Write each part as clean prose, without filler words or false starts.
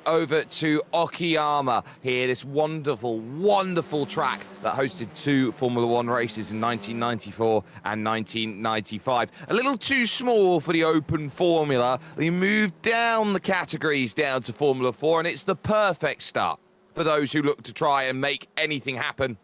over to Okayama here, this wonderful, wonderful track that hosted 2 Formula One races in 1994 and 1995. A little too small for the open formula. They moved down the categories down to Formula 4, and it's the perfect start for those who look to try and make anything happen.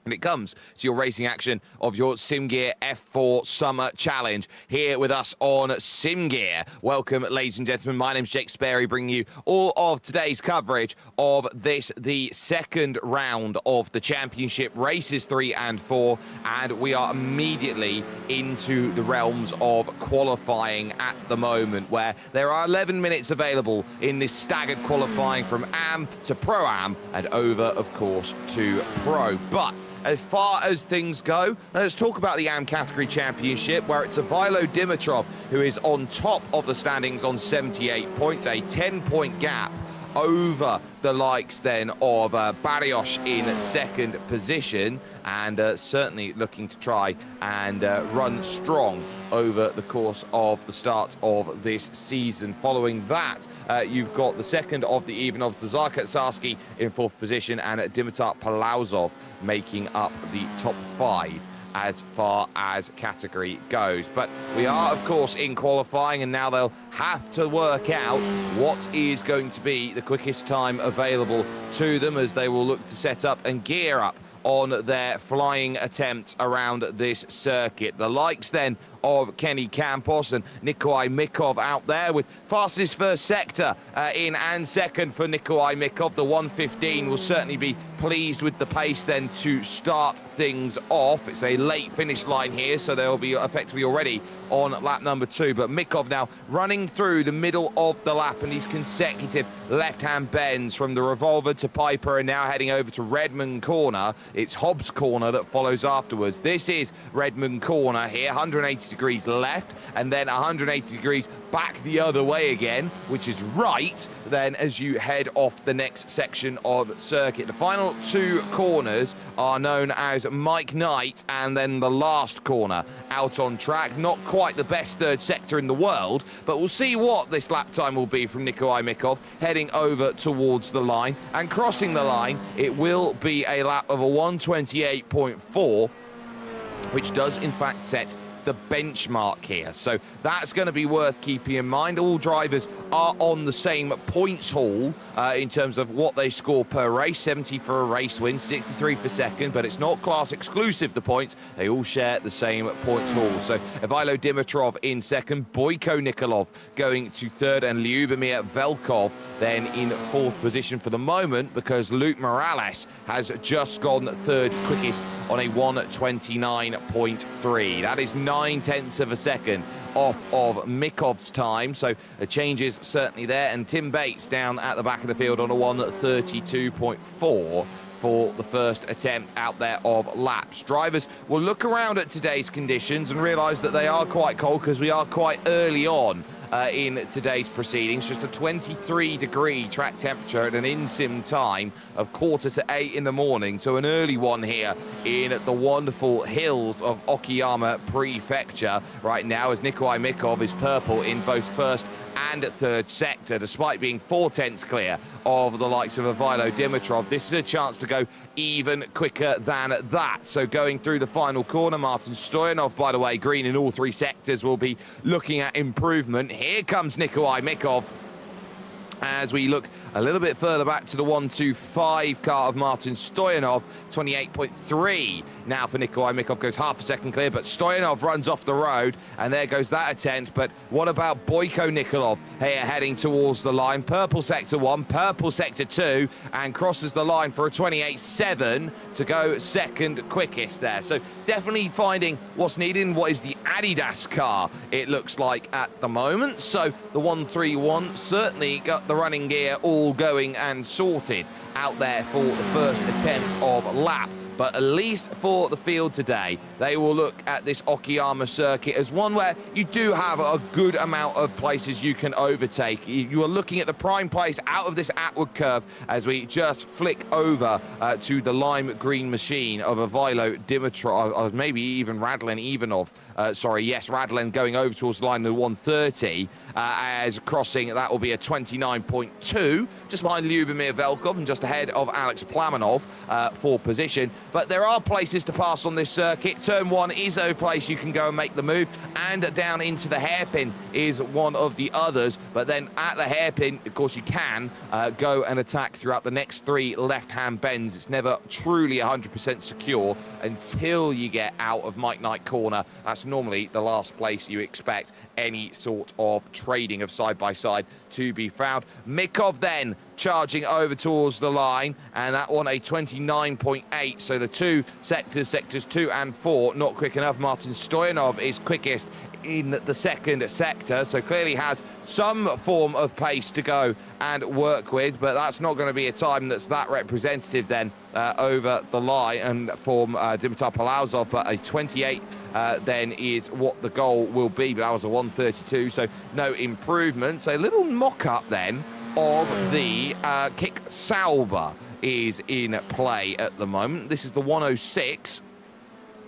And it comes to your racing action of your SIMGEAR F4 Summer Challenge here with us on SIMGEAR. Welcome, ladies and gentlemen. My name's Jake Sperry, bringing you all of today's coverage of this, the second round of the championship, races 3 and 4. And we are immediately into the realms of qualifying at the moment, where there are 11 minutes available in this staggered qualifying from AM to ProAm and over, of course, to Pro. But as far as things go, let's talk about the AM category championship, where it's Ivailo Dimitrov who is on top of the standings on 78 points, a 10-point gap over the likes then of Barrios in second position, and certainly looking to try and run strong over the course of the start of this season. Following that, you've got the second of the Ivanovs, the Zarkatsarski in 4th position, and Dimitar Palauzov making up the top 5 as far as category goes. But we are, of course, in qualifying, and now they'll have to work out what is going to be the quickest time available to them, as they will look to set up and gear up on their flying attempt around this circuit. The likes then of Kenny Campos and Nikolai Mikov out there, with fastest first sector in and second for Nikolai Mikov. The 1:15 will certainly be pleased with the pace then to start things off. It's a late finish line here, so they'll be effectively already on lap number 2. But Mikov now running through the middle of the lap, and these consecutive left-hand bends from the Revolver to Piper, and now heading over to Redmond Corner. It's Hobbs Corner that follows afterwards. This is Redmond Corner here, 180 degrees left, and then 180 degrees back the other way again, which is right then as you head off the next section of circuit. The final 2 corners are known as Mike Knight, and then the last corner out on track. Not quite the best third sector in the world, but we'll see what this lap time will be from Nikolai Mikov heading over towards the line. And crossing the line, it will be a lap of a 1:28.4, which does in fact set the benchmark here. So that's going to be worth keeping in mind. All drivers are on the same points haul in terms of what they score per race. 70 for a race win, 63 for second, but it's not class exclusive, the points. They all share the same points haul. So Ivailo Dimitrov in second, Boyko Nikolov going to third, and Lyubomir Velkov then in 4th position for the moment, because Luke Morales has just gone third quickest on a 1:29.3. That is 9/10 of a second off of Mikov's time, so the changes certainly there. And Tim Bates down at the back of the field on a 1:32.4 for the first attempt out there of laps. Drivers will look around at today's conditions and realise that they are quite cold, because we are quite early on in today's proceedings. Just a 23-degree track temperature at an in-sim time of 7:45 in the morning. So an early one here in the wonderful hills of Okayama Prefecture right now, as Nikolai Mikov is purple in both first and third sector, despite being 4/10 clear of the likes of Ivailo Dimitrov. This is a chance to go even quicker than that. So going through the final corner, Martin Stoyanov, by the way, green in all 3 sectors, will be looking at improvement. Here comes Nikolai Mikov as we look a little bit further back to the 1:25 car of Martin Stoyanov. 28.3 now for Nikolai Mikov, goes half a second clear, but Stoyanov runs off the road, and there goes that attempt. But what about Boyko Nikolov here heading towards the line? Purple sector 1, purple sector 2, and crosses the line for a 28.7 to go second quickest there. So definitely finding what's needed in what is the Adidas car, it looks like, at the moment. So the 131 certainly got the running gear all going and sorted out there for the first attempt of lap but at least for the field today, they will look at this Okayama circuit as one where you do have a good amount of places you can overtake. You are looking at the prime place out of this outward curve as we just flick over to the lime green machine of Ivilo Dimitrov, or maybe even Radlen Ivanov. Radlen going over towards the line of 130 as crossing. That will be a 29.2, just behind Lyubomir Velkov and just ahead of Alex Plamanov for position. But there are places to pass on this circuit. Turn 1 is a place you can go and make the move, and down into the hairpin is one of the others. But then at the hairpin, of course, you can go and attack throughout the next 3 left-hand bends. It's never truly 100% secure until you get out of Mike Knight corner. That's normally the last place you expect any sort of trading of side-by-side to be found. Mikov then charging over towards the line, and that one a 29.8. So the two sectors 2 and 4, not quick enough. Martin Stoyanov is quickest in the second sector, so clearly has some form of pace to go and work with, but that's not going to be a time that's that representative then over the line and for Dimitar Palauzov, but a 28 then is what the goal will be, but that was a 132, so no improvements. A little mock-up then of the Kick Sauber is in play at the moment. This is the 106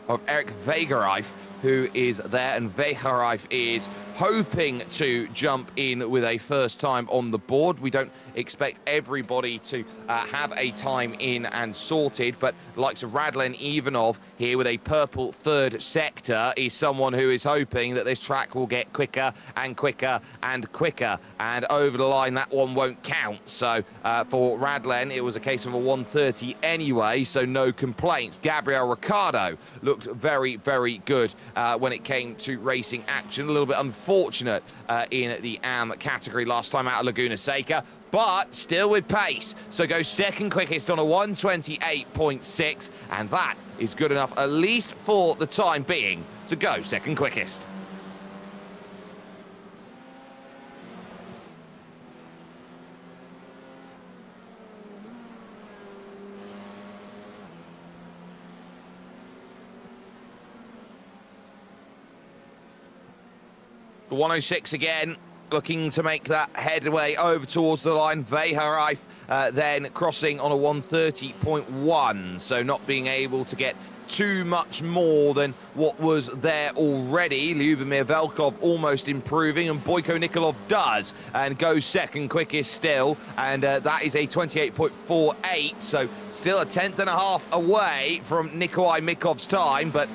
of Eric Wegereif, who is there, and Wegereif is hoping to jump in with a first time on the board. We don't expect everybody to have a time in and sorted, but likes of Radlen Ivanov here with a purple third sector is someone who is hoping that this track will get quicker and quicker and quicker, and over the line that one won't count. So for Radlen it was a case of a 130 anyway, so no complaints. Gabriel Ricciardo looked very, very good when it came to racing action. A little bit unfortunate in the AM category last time out of Laguna Seca, but still with pace. So goes second quickest on a 128.6, and that is good enough, at least for the time being, to go second quickest. The 106 again, looking to make that headway over towards the line. Wegereif then crossing on a 130.1, so not being able to get too much more than what was there already. Lyubomir Velkov almost improving, and Boyko Nikolov does and goes second quickest still, and that is a 28.48, so still a tenth and a half away from Nikolai Mikov's time, but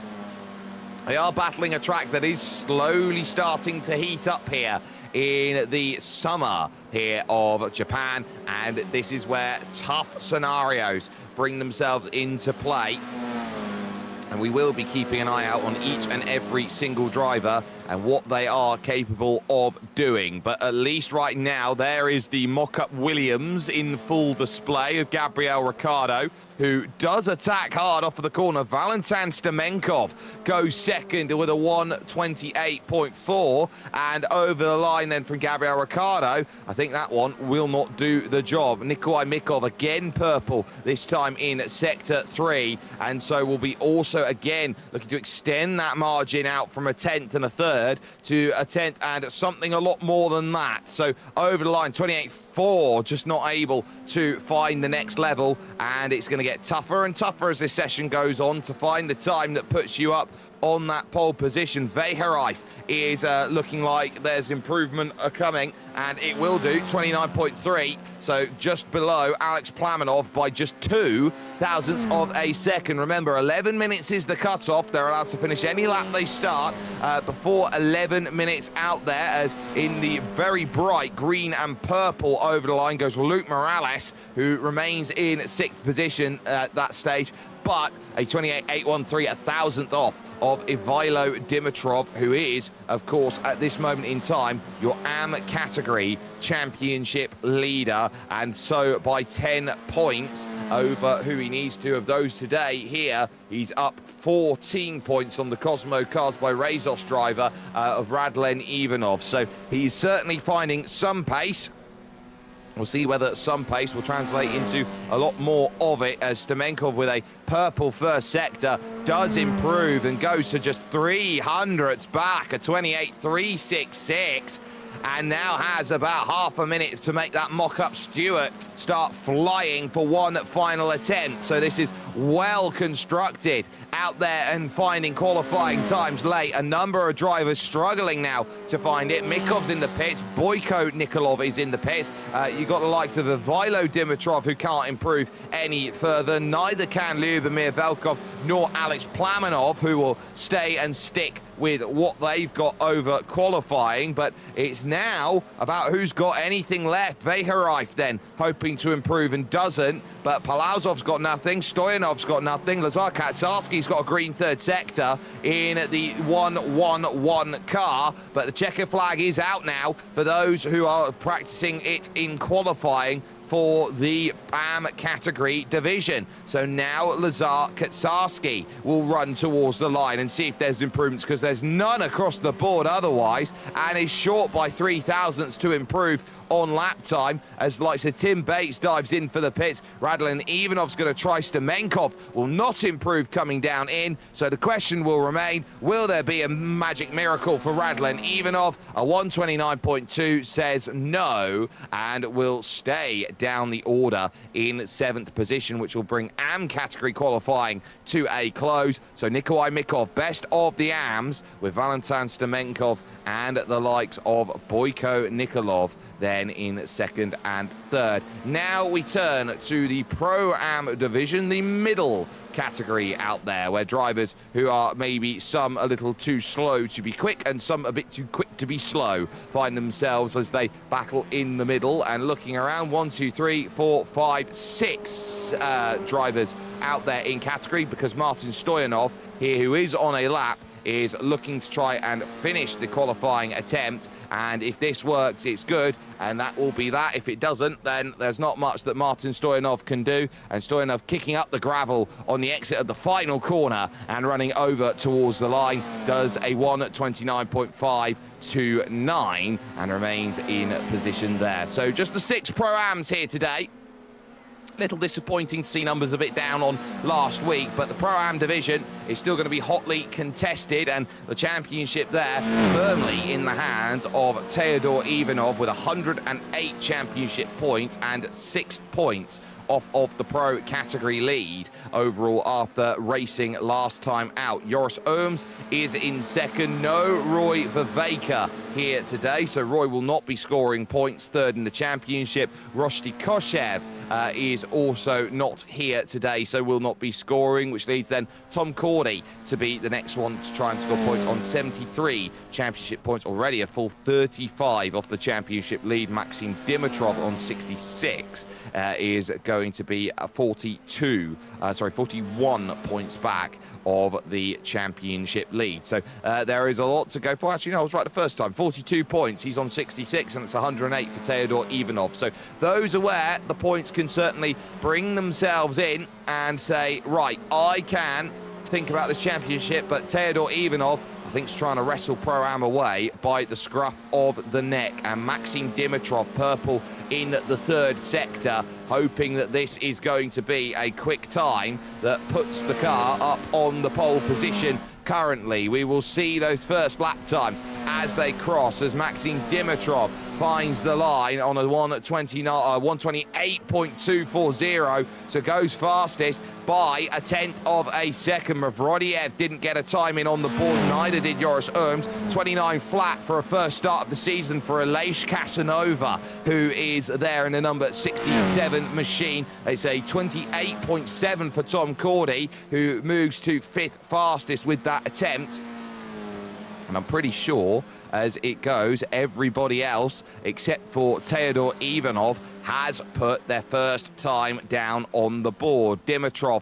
they are battling a track that is slowly starting to heat up here in the summer here of Japan, and this is where tough scenarios bring themselves into play. And we will be keeping an eye out on each and every single driver and what they are capable of doing. But at least right now, there is the mock-up Williams in full display of Gabriel Ricciardo, who does attack hard off of the corner. Valentin Stemenkov goes second with a 128.4, and over the line then from Gabriel Ricciardo, I think that one will not do the job. Nikolai Mikov again purple, this time in sector 3, and so will be also again looking to extend that margin out from a 10th and a 3rd to a 10th and something a lot more than that. So over the line, 28.4, just not able to find the next level, and it's going to get tougher and tougher as this session goes on to find the time that puts you up on that pole position. Wegereif is looking like there's improvement coming, and it will do, 29.3, so just below Alex Plamanov by just 2 thousandths of a second. Remember, 11 minutes is the cutoff. They're allowed to finish any lap they start before 11 minutes out there, as in the very bright green and purple over the line goes Luke Morales, who remains in 6th position at that stage, but a 28.813, a thousandth off of Ivilo Dimitrov, who is, of course, at this moment in time, your AM category championship leader, and so by 10 points over who he needs to of those today here. He's up 14 points on the Cosmo Cars by Razos driver of Radlen Ivanov, so he's certainly finding some pace. We'll see whether some pace will translate into a lot more of it, as Stamenkov with a purple first sector does improve and goes to just 300ths back, a 28.366. And now has about half a minute to make that mock-up Stewart start flying for one final attempt. So this is well constructed out there and finding qualifying times late. A number of drivers struggling now to find it. Mikov's in the pits. Boyko Nikolov is in the pits. You got the likes of Ivaylo Dimitrov, who can't improve any further. Neither can Lyubomir Velkov nor Alex Plamanov, who will stay and stick with what they've got over qualifying. But it's now about who's got anything left. Veharaif then hoping to improve and doesn't, but Palazov's got nothing, Stoyanov's got nothing, Lazar Katsarski's got a green third sector in the 1-1-1 car, but the checker flag is out now for those who are practicing it in qualifying for the ProAm category division. So now Lazar Katsarski will run towards the line and see if there's improvements, because there's none across the board otherwise, and is short by 3 thousandths to improve on lap time, as likes of Tim Bates dives in for the pits. Radlin Ivanov's going to try. Stamenkov will not improve coming down in, so the question will remain, will there be a magic miracle for Radlin Ivanov? A 129.2 says no, and will stay down the order in 7th position, which will bring AM category qualifying to a close. So Nikolai Mikov, best of the AMs, with Valentin Stamenkov and the likes of Boyko Nikolov then in 2nd and 3rd. Now we turn to the Pro-Am division, the middle category out there, where drivers who are maybe some a little too slow to be quick and some a bit too quick to be slow find themselves as they battle in the middle. And looking around, 1, 2, 3, 4, 5, 6 drivers out there in category, because Martin Stoyanov here, who is on a lap, is looking to try and finish the qualifying attempt, and if this works, it's good, and that will be that. If it doesn't, then there's not much that Martin Stoyanov can do, and Stoyanov kicking up the gravel on the exit of the final corner and running over towards the line, does a 1:29.5 to 9 and remains in position there. So just the 6 Pro-Ams here today. Little disappointing to see numbers a bit down on last week, but the Pro-Am division is still going to be hotly contested, and the championship there firmly in the hands of Teodor Ivanov with 108 championship points and 6 points off of the pro category lead overall after racing last time out. Joris Ooms is in second. No Roy Viveka here today, so Roy will not be scoring points. Third in the championship. Roshdi Koshev is also not here today, so will not be scoring, which leads then Tom Cordy to be the next one to try and score points on 73 championship points already, a full 35 off the championship lead. Maxim Dimitrov on 66 is going to be 41 points back of the championship lead. So there is a lot to go for. Actually, no, I was right the first time. 42 points. He's on 66, and it's 108 for Teodor Ivanov. So those aware, the points can certainly bring themselves in and say, right, I can think about this championship, but Teodor Ivanov, I think, is trying to wrestle Pro-Am away by the scruff of the neck. And Maxim Dimitrov, purple in the 3rd sector, hoping that this is going to be a quick time that puts the car up on the pole position. Currently, we will see those first lap times as they cross, as Maxim Dimitrov finds the line on a 128.240, so goes fastest by a 1/10 of a second. Mavrodiev didn't get a time in on the board, neither did Joris Ooms. 29 flat for a first start of the season for Aleix Casanova, who is there in the number 67 machine. It's a 28.7 for Tom Cordy, who moves to 5th fastest with that attempt. And I'm pretty sure, as it goes, everybody else except for Teodor Ivanov has put their first time down on the board. Dimitrov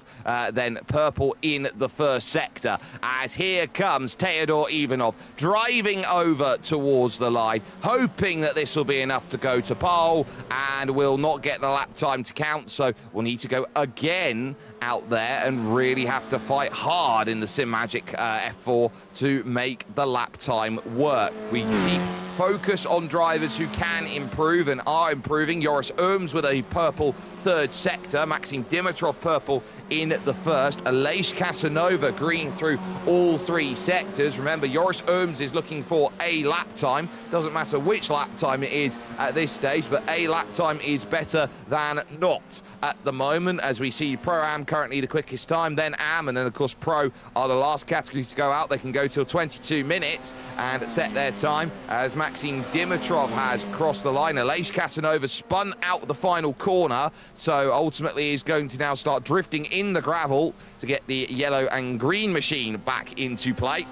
then purple in the 1st sector, as here comes Teodor Ivanov driving over towards the line, hoping that this will be enough to go to pole, and will not get the lap time to count, so we'll need to go again out there and really have to fight hard in the SIMGEAR F4 to make the lap time work. We keep focus on drivers who can improve and are improving. Joris Ooms with a purple third sector, Maxim Dimitrov purple in the first, Aleix Casanova green through all three sectors. Remember, Joris Ooms is looking for a lap time. Doesn't matter which lap time it is at this stage, but a lap time is better than not at the moment, as we see ProAm currently the quickest time, then AM, and then of course Pro are the last category to go out. They can go till 22 minutes and set their time, as Maxim Dimitrov has crossed the line. Aleix Casanova spun out the final corner, so ultimately is going to now start drifting in the gravel to get the yellow and green machine back into play.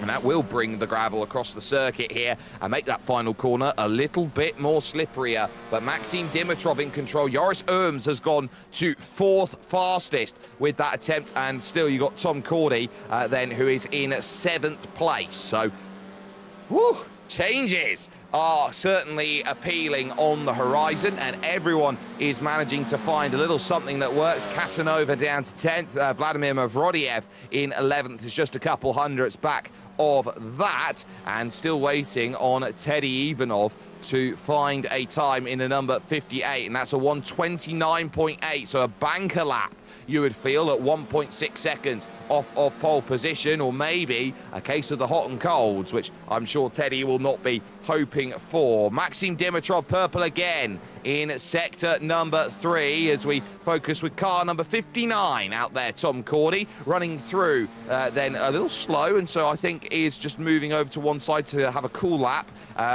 And that will bring the gravel across the circuit here and make that final corner a little bit more slipperier. But Maxim Dimitrov in control. Joris Ooms has gone to fourth fastest with that attempt. And still you got Tom Cordy then, who is in seventh place. So, whew, changes are certainly appealing on the horizon, and everyone is managing to find a little something that works. Casanova down to 10th, Vladimir Mavrodiev in 11th is just a couple hundredths back of that, and still waiting on Teddy Ivanov to find a time in the number 58, and that's a 1:29.8, so a banker lap, you would feel, at 1.6 seconds off of pole position, or maybe a case of the hot and colds, which I'm sure Teddy will not be hoping for. Maxim Dimitrov purple again in sector number 3 as we focus with car number 59 out there. Tom Cordy running through then a little slow, and so I think is just moving over to one side to have a cool lap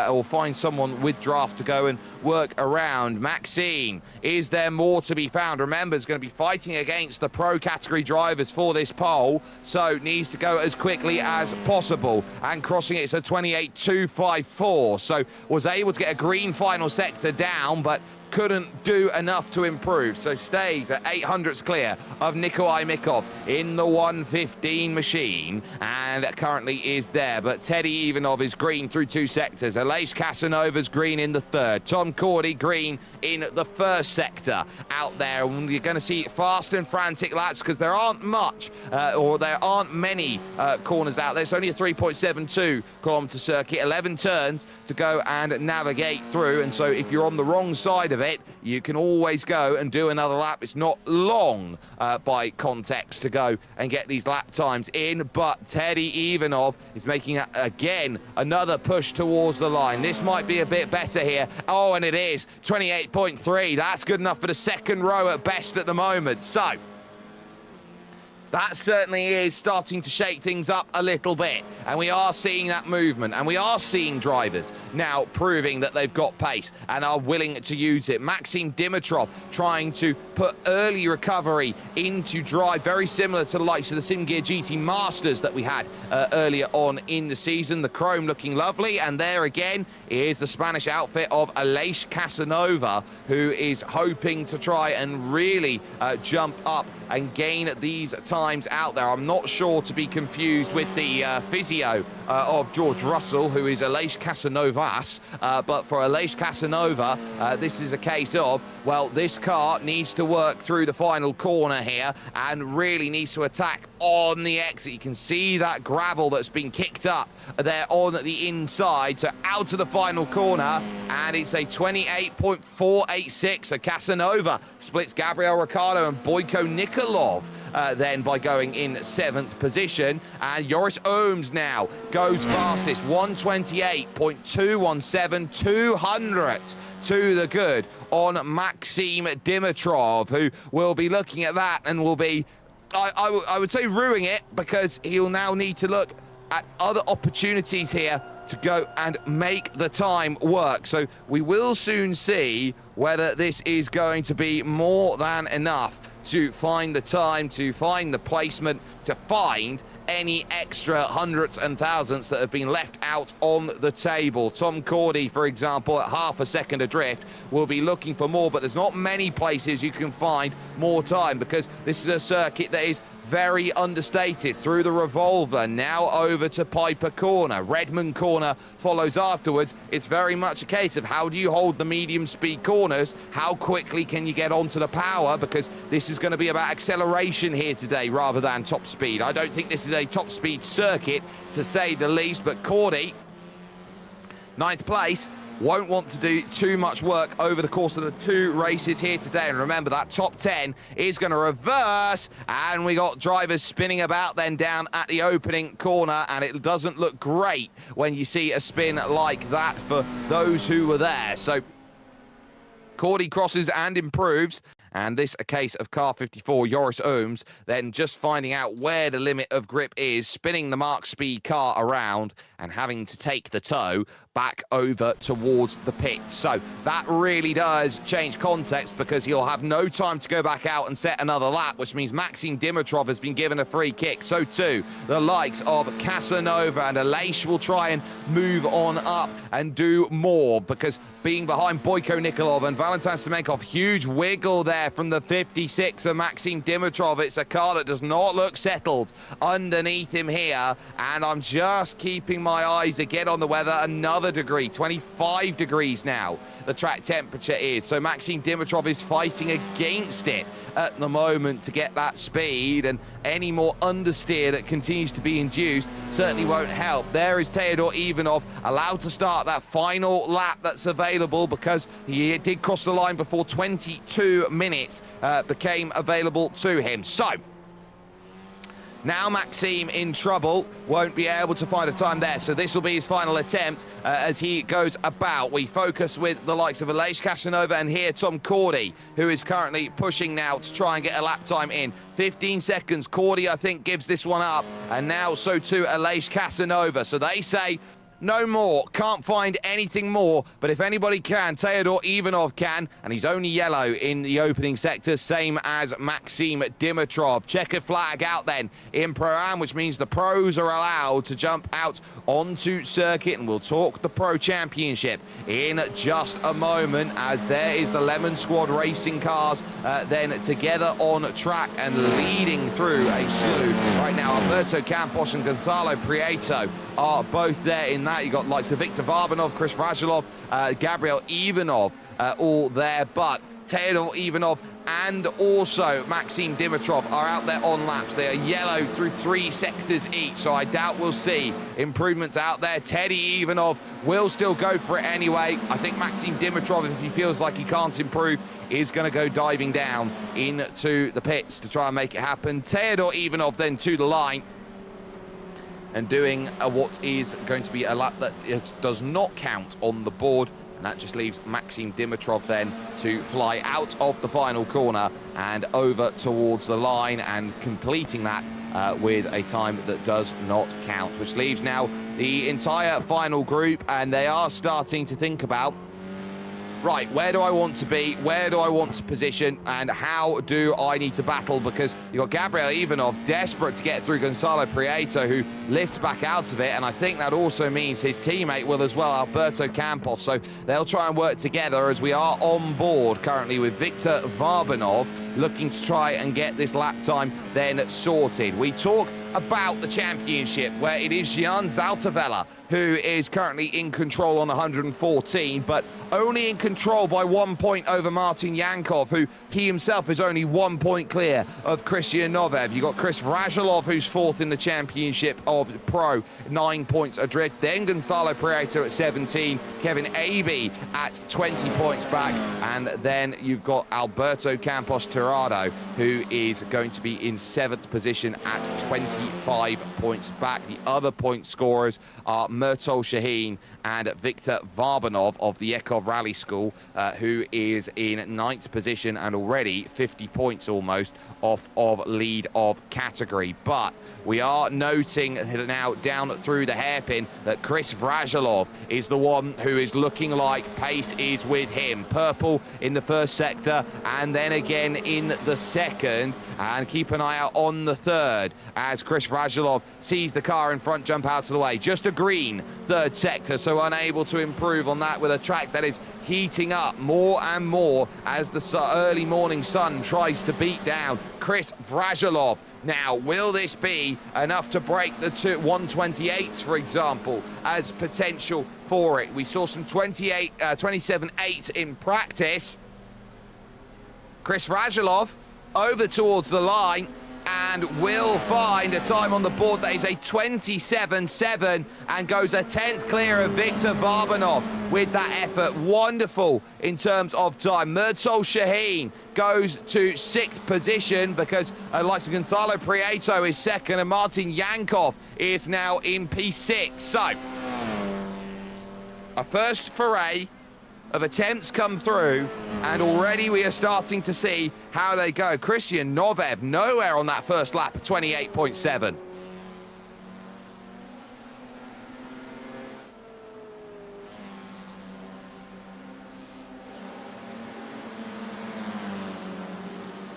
or find someone with draft to go and work around. Maxime, is there more to be found? Remember, is going to be fighting against the pro category drivers for this pole, so needs to go as quickly as possible, and crossing it's a 28.254, so was able to get a green final sector down, but couldn't do enough to improve, so stays at 800ths clear of Nikolai Mikov in the 1:15 machine, and currently is there. But Teddy Ivanov is green through 2 sectors. Aleix Casanova's green in the 3rd. Tom Cordy green in the 1st sector out there, and you're going to see fast and frantic laps because there aren't much or there aren't many corners out there. It's only a 3.72 kilometer circuit, 11 turns to go and navigate through, and so if you're on the wrong side of it, you can always go and do another lap. It's not long by context to go and get these lap times in, but Teddy Ivanov is making again another push towards the line. This might be a bit better here. Oh, and it is 28.3. That's good enough for the 2nd row at best at the moment. So that certainly is starting to shake things up a little bit, and we are seeing that movement, and we are seeing drivers now proving that they've got pace and are willing to use it. Maxim Dimitrov trying to put early recovery into drive, very similar to the likes of the SIMGEAR GT Masters that we had earlier on in the season. The chrome looking lovely, and there again is the Spanish outfit of Aleix Casanova, who is hoping to try and really jump up and gain these times out there. I'm not sure to be confused with the physio of George Russell, who is Aleix Casanovas, but for Aleix Casanova, this is a case of, well, this car needs to work through the final corner here and really needs to attack on the exit. You can see that gravel that's been kicked up there on the inside, so out of the final corner, and it's a 28.486. So Casanova splits Gabriel Ricciardo and Boyko Nikolov then by going in 7th position, and Joris Ooms now goes fastest, 1:28.217, 200th to the good on Maxim Dimitrov, who will be looking at that and will be, I would say, ruining it, because he'll now need to look at other opportunities here to go and make the time work. So we will soon see whether this is going to be more than enough to find the time, to find the placement, to find any extra hundredths and thousandths that have been left out on the table. Tom Cordy, for example, at half a second adrift, will be looking for more, but there's not many places you can find more time, because this is a circuit that is very understated. Through the revolver, now over to Piper Corner. Redmond Corner follows afterwards. It's very much a case of how do you hold the medium speed corners? How quickly can you get onto the power? Because this is going to be about acceleration here today rather than top speed. I don't think this is a top speed circuit, to say the least, but Cordy Ninth place. Won't want to do too much work over the course of the 2 races here today. And remember, that top 10 is going to reverse. And we got drivers spinning about then down at the opening corner. And it doesn't look great when you see a spin like that for those who were there. So Cordy crosses and improves. And this a case of car 54, Joris Ooms, then just finding out where the limit of grip is, spinning the Mark Speed car around and having to take the tow back over towards the pit. So that really does change context because he'll have no time to go back out and set another lap, which means Maxim Dimitrov has been given a free kick. So too, the likes of Casanova and Aleix will try and move on up and do more because being behind Boyko Nikolov and Valentin Semenkov, huge wiggle there from the 56 of Maxim Dimitrov. It's a car that does not look settled underneath him here, and I'm just keeping my eyes again on the weather. Another degree, 25 degrees now the track temperature is, so Maxim Dimitrov is fighting against it at the moment to get that speed, and any more understeer that continues to be induced certainly won't help. There is Teodor Ivanov allowed to start that final lap that's available because he did cross the line before 22 minutes became available to him. So now Maxim in trouble, won't be able to find a time there. So this will be his final attempt as he goes about. We focus with the likes of Aleix Casanova and here Tom Cordy, who is currently pushing now to try and get a lap time in. 15 seconds. Cordy, I think, gives this one up. And now so too Aleix Casanova. So they say no more, can't find anything more, but if anybody can, Teodor Ivanov can, and he's only yellow in the opening sector, same as Maxim Dimitrov. Checkered flag out then in Pro-Am, which means the pros are allowed to jump out onto circuit, and we'll talk the Pro Championship in just a moment, as there is the Lemon Squad racing cars then together on track and leading through a slew. Right now, Alberto Campos and Gonzalo Prieto are both there in that. You got likes of Viktor Varbanov, Chris Radulov, Gabriel Ivanov, all there, but Teodor Ivanov and also Maxim Dimitrov are out there on laps. They are yellow through 3 sectors each, so I doubt we'll see improvements out there. Teddy Ivanov will still go for it anyway. I think Maxim Dimitrov, if he feels like he can't improve, is going to go diving down into the pits to try and make it happen. Teodor Ivanov then to the line and doing what is going to be a lap that does not count on the board, and that just leaves Maxim Dimitrov then to fly out of the final corner and over towards the line and completing that with a time that does not count, which leaves now the entire final group, and they are starting to think about, right, where do I want to be? Where do I want to position? And how do I need to battle? Because you've got Gabriel Ivanov desperate to get through Gonzalo Prieto, who lifts back out of it. And I think that also means his teammate will as well, Alberto Campos. So they'll try and work together as we are on board currently with Viktor Varbanov looking to try and get this lap time then sorted. We talk about the championship, where it is Gian Zaltavella who is currently in control on 114, but only in control by 1 point over Martin Yankov, who he himself is only 1 point clear of Christian Novev. You've got Chris Radulov, who's 4th in the championship of Pro, 9 points adrift. Then Gonzalo Prieto at 17, Kevin Aby at 20 points back, and then you've got Alberto Campos Tirado, who is going to be in 7th position at 25 points back. The other point scorers are Murtol Shaheen and Viktor Varbanov of the Ekov Rally School, who is in 9th position and already 50 points almost off of lead of category. But we are noting now down through the hairpin that Chris Radulov is the one who is looking like pace is with him. Purple in the first sector and then again in the second, and keep an eye out on the third as Chris Radulov sees the car in front jump out of the way. Just a green third sector, so unable to improve on that with a track that is heating up more and more as the early morning sun tries to beat down Chris Radulov. Now, will this be enough to break the 128s, for example, as potential for it? We saw some 27.8 in practice. Chris Radulov over towards the line, and will find a time on the board that is a 27.7 and goes a 10th clear of Viktor Varbanov with that effort. Wonderful in terms of time. Murtol Shaheen goes to 6th position because likes of Gonzalo Prieto is 2nd and Martin Yankov is now in P6. So, a first foray of attempts come through, and already we are starting to see how they go. Christian Novev nowhere on that first lap at 28.7.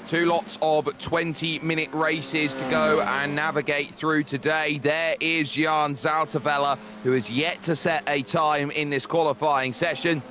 Two lots of 20-minute races to go and navigate through today. There is Jan Zaltavella, who has yet to set a time in this qualifying session.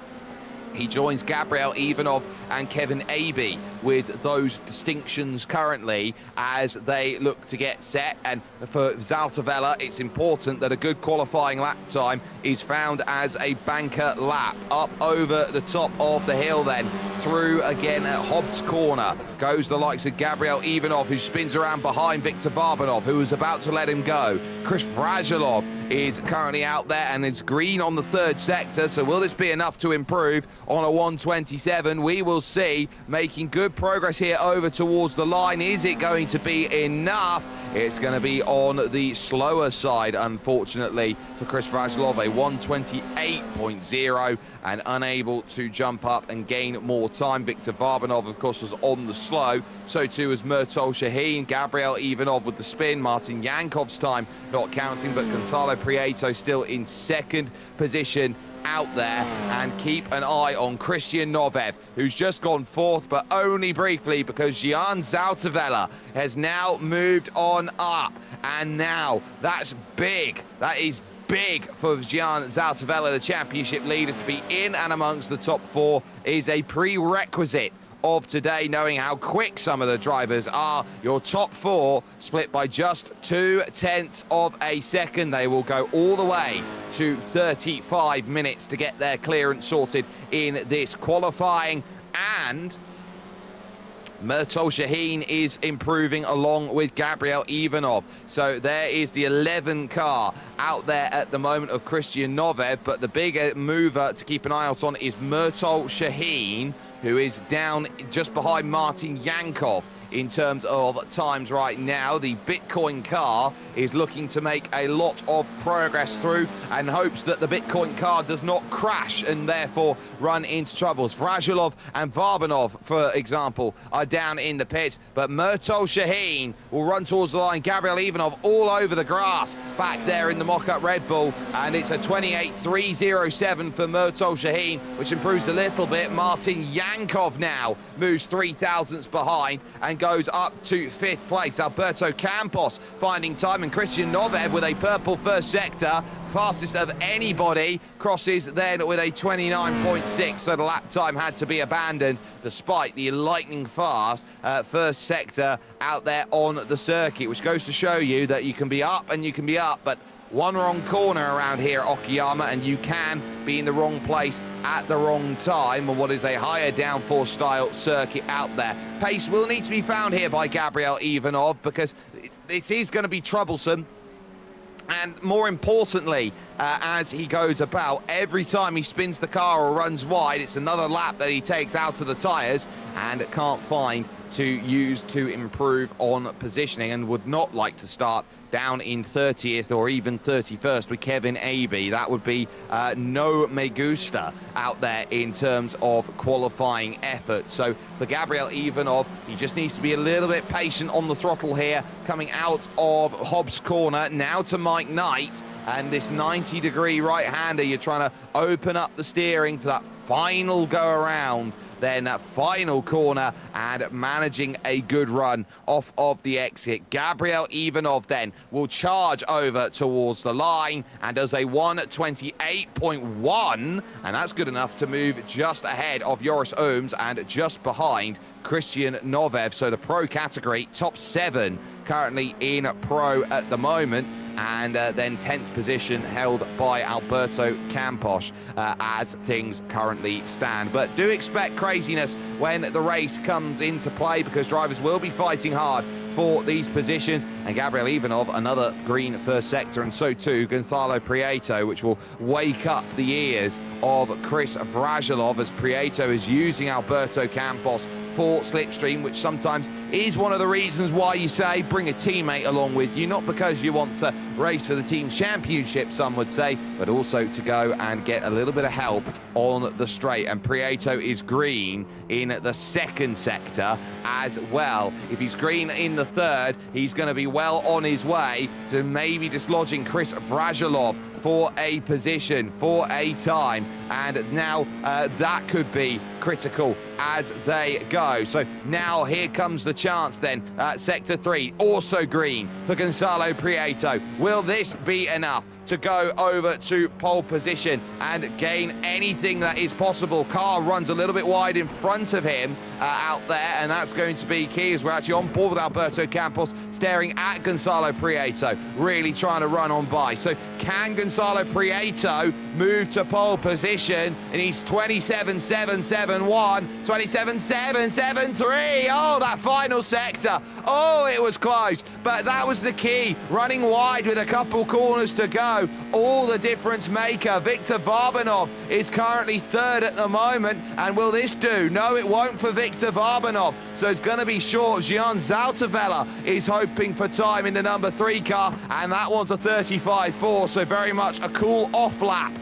He joins Gabriel Ivanov and Kevin Abe with those distinctions currently as they look to get set. And for Zaltavella, it's important that a good qualifying lap time is found as a banker lap. Up over the top of the hill then, through again at Hobbs Corner, goes the likes of Gabriel Ivanov, who spins around behind Viktor Varbanov, who was about to let him go. Chris Vrajilov is currently out there and is green on the 3rd sector, so will this be enough to improve on a 127? We will see. Making good progress here over towards the line. Is it going to be enough? It's going to be on the slower side, unfortunately, for Chris Vrajilov, a 128.0, and unable to jump up and gain more time. Viktor Varbanov, of course, was on the slow. So too was Murtol Shaheen. Gabriel Ivanov with the spin. Martin Yankov's time not counting, but Gonzalo Prieto still in 2nd position out there. And keep an eye on Christian Novev, who's just gone 4th, but only briefly because Jan Zaltavella has now moved on up. And now that's big. That is big for Jan Zaltavella, the championship leader. To be in and amongst the top 4 is a prerequisite of today, knowing how quick some of the drivers are. Your top 4 split by just 0.2 of a second. They will go all the way to 35 minutes to get their clearance sorted in this qualifying. And Murtol Shaheen is improving along with Gabriel Ivanov. So there is the 11 car out there at the moment of Christian Novev, but the bigger mover to keep an eye out on is Murtol Shaheen, who is down just behind Martin Yankov in terms of times right now. The Bitcoin car is looking to make a lot of progress through and hopes that the Bitcoin car does not crash and therefore run into troubles. Vrajilov and Varbanov, for example, are down in the pits, but Murtol Shaheen will run towards the line. Gabriel Ivanov all over the grass back there in the mock-up Red Bull, and it's a 28.307 for Murtol Shaheen, which improves a little bit. Martin Yankov now moves 3 thousandths behind and goes up to 5th place. Alberto Campos finding time, and Christian Novev with a purple 1st sector, fastest of anybody, crosses then with a 29.6, so the lap time had to be abandoned despite the lightning fast 1st sector out there on the circuit, which goes to show you that you can be up and you can be up, but one wrong corner around here at Okayama and you can be in the wrong place at the wrong time on what is a higher downforce style circuit out there. Pace will need to be found here by Gabriel Ivanov because it is going to be troublesome. And more importantly, as he goes about, every time he spins the car or runs wide, it's another lap that he takes out of the tyres and can't find to use to improve on positioning, and would not like to start down in 30th or even 31st with Kevin Abe. That would be no me gusta out there in terms of qualifying effort. So for Gabriel Ivanov, he just needs to be a little bit patient on the throttle here, coming out of Hobbs Corner, now to Mike Knight, and this 90-degree right-hander, you're trying to open up the steering for that final go around, then that final corner, and managing a good run off of the exit. Gabriel Ivanov then will charge over towards the line and does a 128.1, and that's good enough to move just ahead of Joris Ooms and just behind Christian Novev. So the pro category, top 7 currently in pro at the moment. and then 10th position held by Alberto Campos as things currently stand. But do expect craziness when the race comes into play, because drivers will be fighting hard for these positions, and Gabriel Ivanov, another green first sector, and so too Gonzalo Prieto, which will wake up the ears of Chris Vrasilov, as Prieto is using Alberto Campos for slipstream, which sometimes is one of the reasons why you say bring a teammate along with you, not because you want to race for the team's championship, some would say, but also to go and get a little bit of help on the straight. And Prieto is green in the second sector as well. If he's green in the third, he's going to be well on his way to maybe dislodging Chris Vrasilov for a position, for a time, and now that could be critical as they go. So now here comes the chance then. Sector 3, also green for Gonzalo Prieto. Will this be enough to go over to pole position and gain anything that is possible? Car runs a little bit wide in front of him out there, and that's going to be key, as we're actually on board with Alberto Campos staring at Gonzalo Prieto, really trying to run on by. So can Gonzalo Prieto move to pole position? And he's 27.771, 27.773. Oh, that final sector. Oh, it was close, but that was the key. Running wide with a couple corners to go. All the difference maker. Viktor Varbanov is currently third at the moment, and will this do? No, it won't for Viktor Varbanov, so it's going to be short. Gian Zaltavella is hoping for time in the number 3 car, and that one's a 35.4, so very much a cool off lap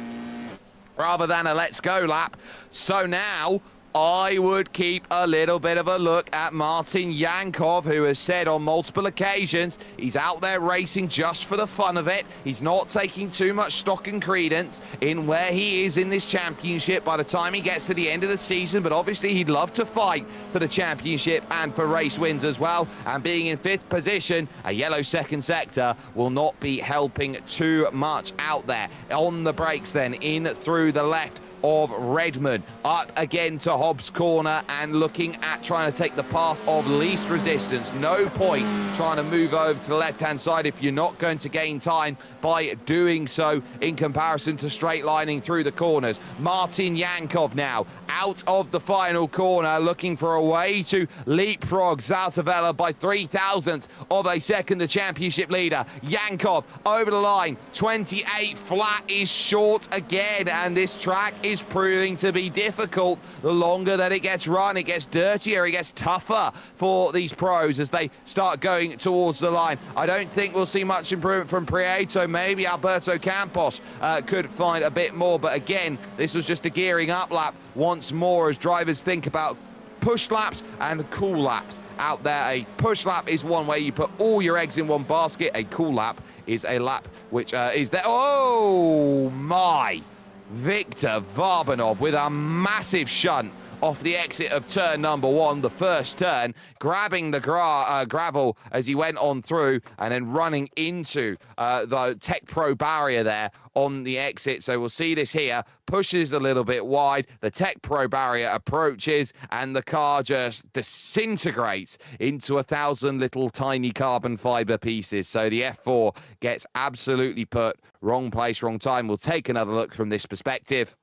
rather than a let's go lap. So now I would keep a little bit of a look at Martin Yankov, who has said on multiple occasions he's out there racing just for the fun of it. He's not taking too much stock and credence in where he is in this championship by the time he gets to the end of the season, but obviously he'd love to fight for the championship and for race wins as well. And being in 5th position, a yellow second sector will not be helping too much out there. On the brakes then, in through the left of Redmond, up again to Hobbs Corner and looking at trying to take the path of least resistance. No point trying to move over to the left-hand side if you're not going to gain time by doing so in comparison to straight lining through the corners. Martin Yankov now out of the final corner, looking for a way to leapfrog Zaltavella by 3,000ths of a second, the championship leader. Yankov over the line, 28 flat is short again, and this track is proving to be difficult. The longer that it gets run, it gets dirtier, it gets tougher for these pros as they start going towards the line. I don't think we'll see much improvement from Prieto. Maybe Alberto Campos could find a bit more, but again, this was just a gearing up lap once more as drivers think about push laps and cool laps out there. A push lap is one where you put all your eggs in one basket. A cool lap is a lap which is there. Oh my! Viktor Varbanov with a massive shunt off the exit of turn number 1, the first turn, grabbing the gravel as he went on through and then running into the Tech Pro barrier there on the exit. So we'll see this here, pushes a little bit wide, the Tech Pro barrier approaches, and the car just disintegrates into 1,000 little tiny carbon fiber pieces. So the F4 gets absolutely put wrong place, wrong time. We'll take another look from this perspective.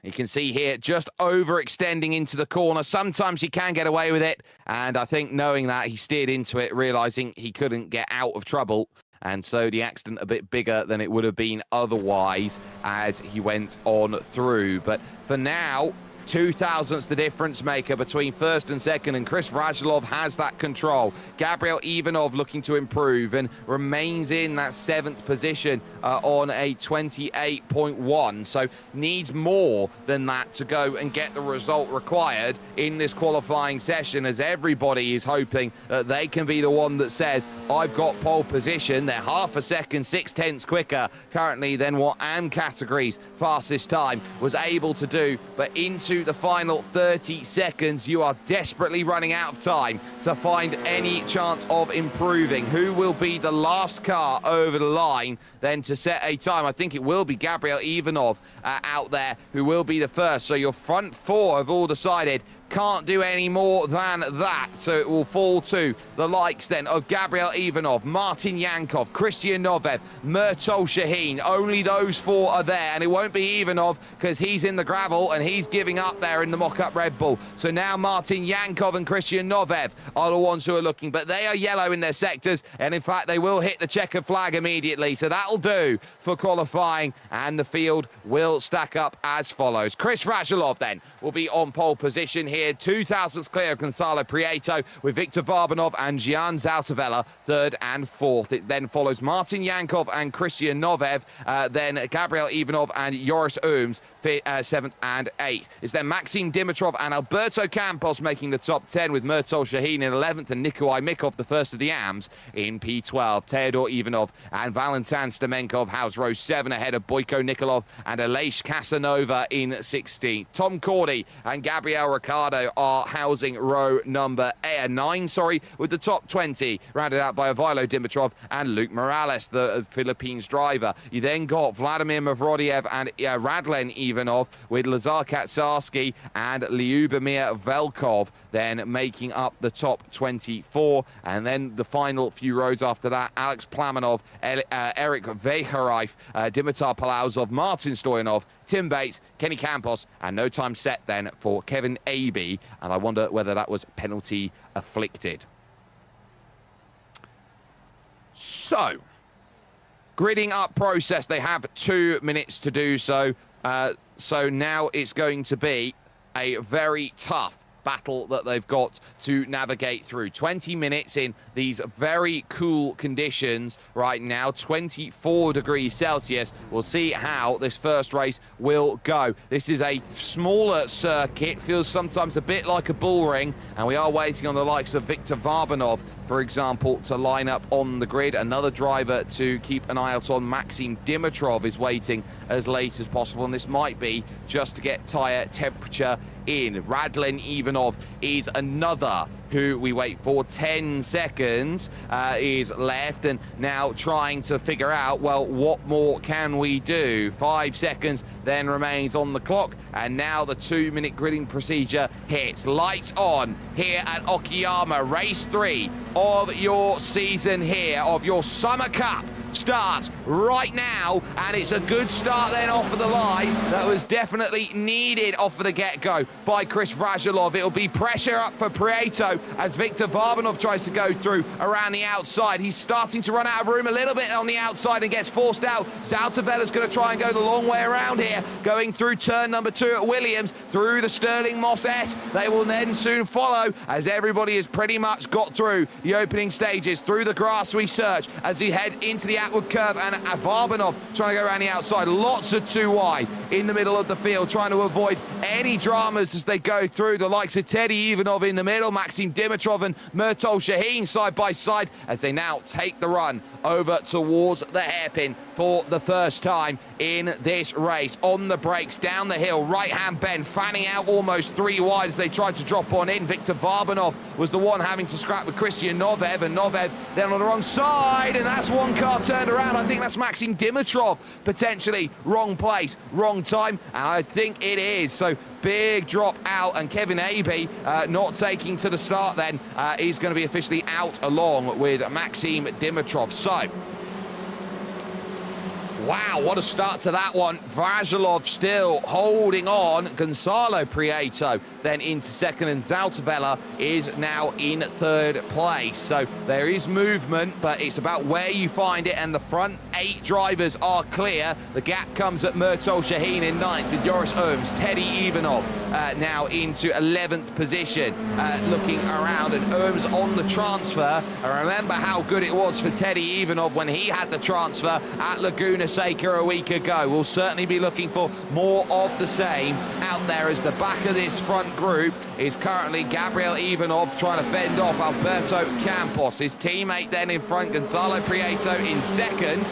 You can see here just overextending into the corner. Sometimes he can get away with it, and I think knowing that, he steered into it, realizing he couldn't get out of trouble, and so the accident a bit bigger than it would have been otherwise as he went on through. But for now, 2,000ths the difference maker between first and second, and Chris Vrasilov has that control. Gabriel Ivanov looking to improve and remains in that 7th position on a 28.1, so needs more than that to go and get the result required in this qualifying session, as everybody is hoping that they can be the one that says, I've got pole position. They're half a second, 6/10ths quicker currently than what AM category's fastest time was able to do, but into the final 30 seconds, you are desperately running out of time to find any chance of improving. Who will be the last car over the line then to set a time? I think it will be Gabriel Ivanov out there who will be the first. So your front 4 have all decided can't do any more than that. So it will fall to the likes then of Gabriel Ivanov, Martin Yankov, Christian Novev, Murtol Shaheen. Only those four are there, and it won't be Ivanov because he's in the gravel and he's giving up there in the mock-up Red Bull. So now Martin Yankov and Christian Novev are the ones who are looking, but they are yellow in their sectors, and in fact they will hit the checkered flag immediately. So that'll do for qualifying, and the field will stack up as follows. Chris Radulov then will be on pole position here, 2,000ths clear of Gonzalo Prieto, with Victor Varbanov and Gian Zaltavella third and fourth. It then follows Martin Yankov and Christian Novev, then Gabriel Ivanov and Joris Ooms, seventh and eighth. It's then Maxim Dimitrov and Alberto Campos making the top 10, with Murtol Shaheen in 11th and Nikolai Mikov, the first of the AMs, in P12. Teodor Ivanov and Valentin Stemenkov house row 7 ahead of Boyko Nikolov and Aleix Casanova in 16th. Tom Cordy and Gabriel Ricciardo are housing row number 9, with the top 20 rounded out by Ivilo Dimitrov and Luke Morales, the Philippines driver. You then got Vladimir Mavrodiev and Radlen Ivanov, with Lazar Katsarski and Lyubomir Velkov then making up the top 24. And then the final few rows after that, Alex Plamanov, Eric Vejareif, Dimitar Palauzov, Martin Stoyanov, Tim Bates, Kenny Campos, and no time set then for Kevin Abey. And I wonder whether that was penalty afflicted. So, gridding up process, they have 2 minutes to do so. So now it's going to be a very tough battle that they've got to navigate through. 20 minutes in these very cool conditions right now, 24 degrees Celsius. We'll see how this first race will go. This is a smaller circuit, feels sometimes a bit like a bull ring, and we are waiting on the likes of Victor Varbanov, for example, to line up on the grid. Another driver to keep an eye out on, Maxim Dimitrov, is waiting as late as possible, and this might be just to get tyre temperature in. Radlen Ivanov is another who we wait for. 10 seconds is left, and now trying to figure out, well, what more can we do? 5 seconds then remains on the clock, and now the 2-minute gridding procedure hits. Lights on here at Okayama. Race 3 of your season here, of your Summer Cup, starts right now, and it's a good start then off of the line. That was definitely needed off of the get-go by Chris Radulov. It'll be pressure up for Prieto as Victor Varbanov tries to go through around the outside. He's starting to run out of room a little bit on the outside and gets forced out. Zaltavella's going to try and go the long way around here, going through turn number 2 at Williams, through the Sterling Moss S. They will then soon follow, as everybody has pretty much got through the opening stages, through the grass we search as he head into the outward curve, and Varbanov trying to go around the outside. Lots of 2 wide in the middle of the field, trying to avoid any dramas as they go through. The likes of Teddy Ivanov in the middle, Maxim Dimitrov and Murtol Shaheen side by side as they now take the run over towards the hairpin for the first time in this race. On the brakes, down the hill, right-hand bend, fanning out almost 3 wide as they tried to drop on in. Victor Varbanov was the one having to scrap with Christian Novev, and Novev then on the wrong side, and that's one car turned around. I think that's Maxim Dimitrov, potentially wrong place, wrong time, and I think it is. So big drop out, and Kevin Abey not taking to the start then is going to be officially out along with Maxim Dimitrov. So, wow, what a start to that one. Radulov still holding on. Gonzalo Prieto then into second, and Zaltavella is now in third place. So there is movement, but it's about where you find it, and the front 8 drivers are clear. The gap comes at Murtol Shaheen in 9th with Joris Ooms. Teddy Ivanov now into 11th position, looking around, and Ooms on the transfer. I remember how good it was for Teddy Ivanov when he had the transfer at Laguna Seca a week ago. We'll certainly be looking for more of the same out there, as the back of this front group is currently Gabriel Ivanov trying to fend off Alberto Campos. His teammate then in front, Gonzalo Prieto in second,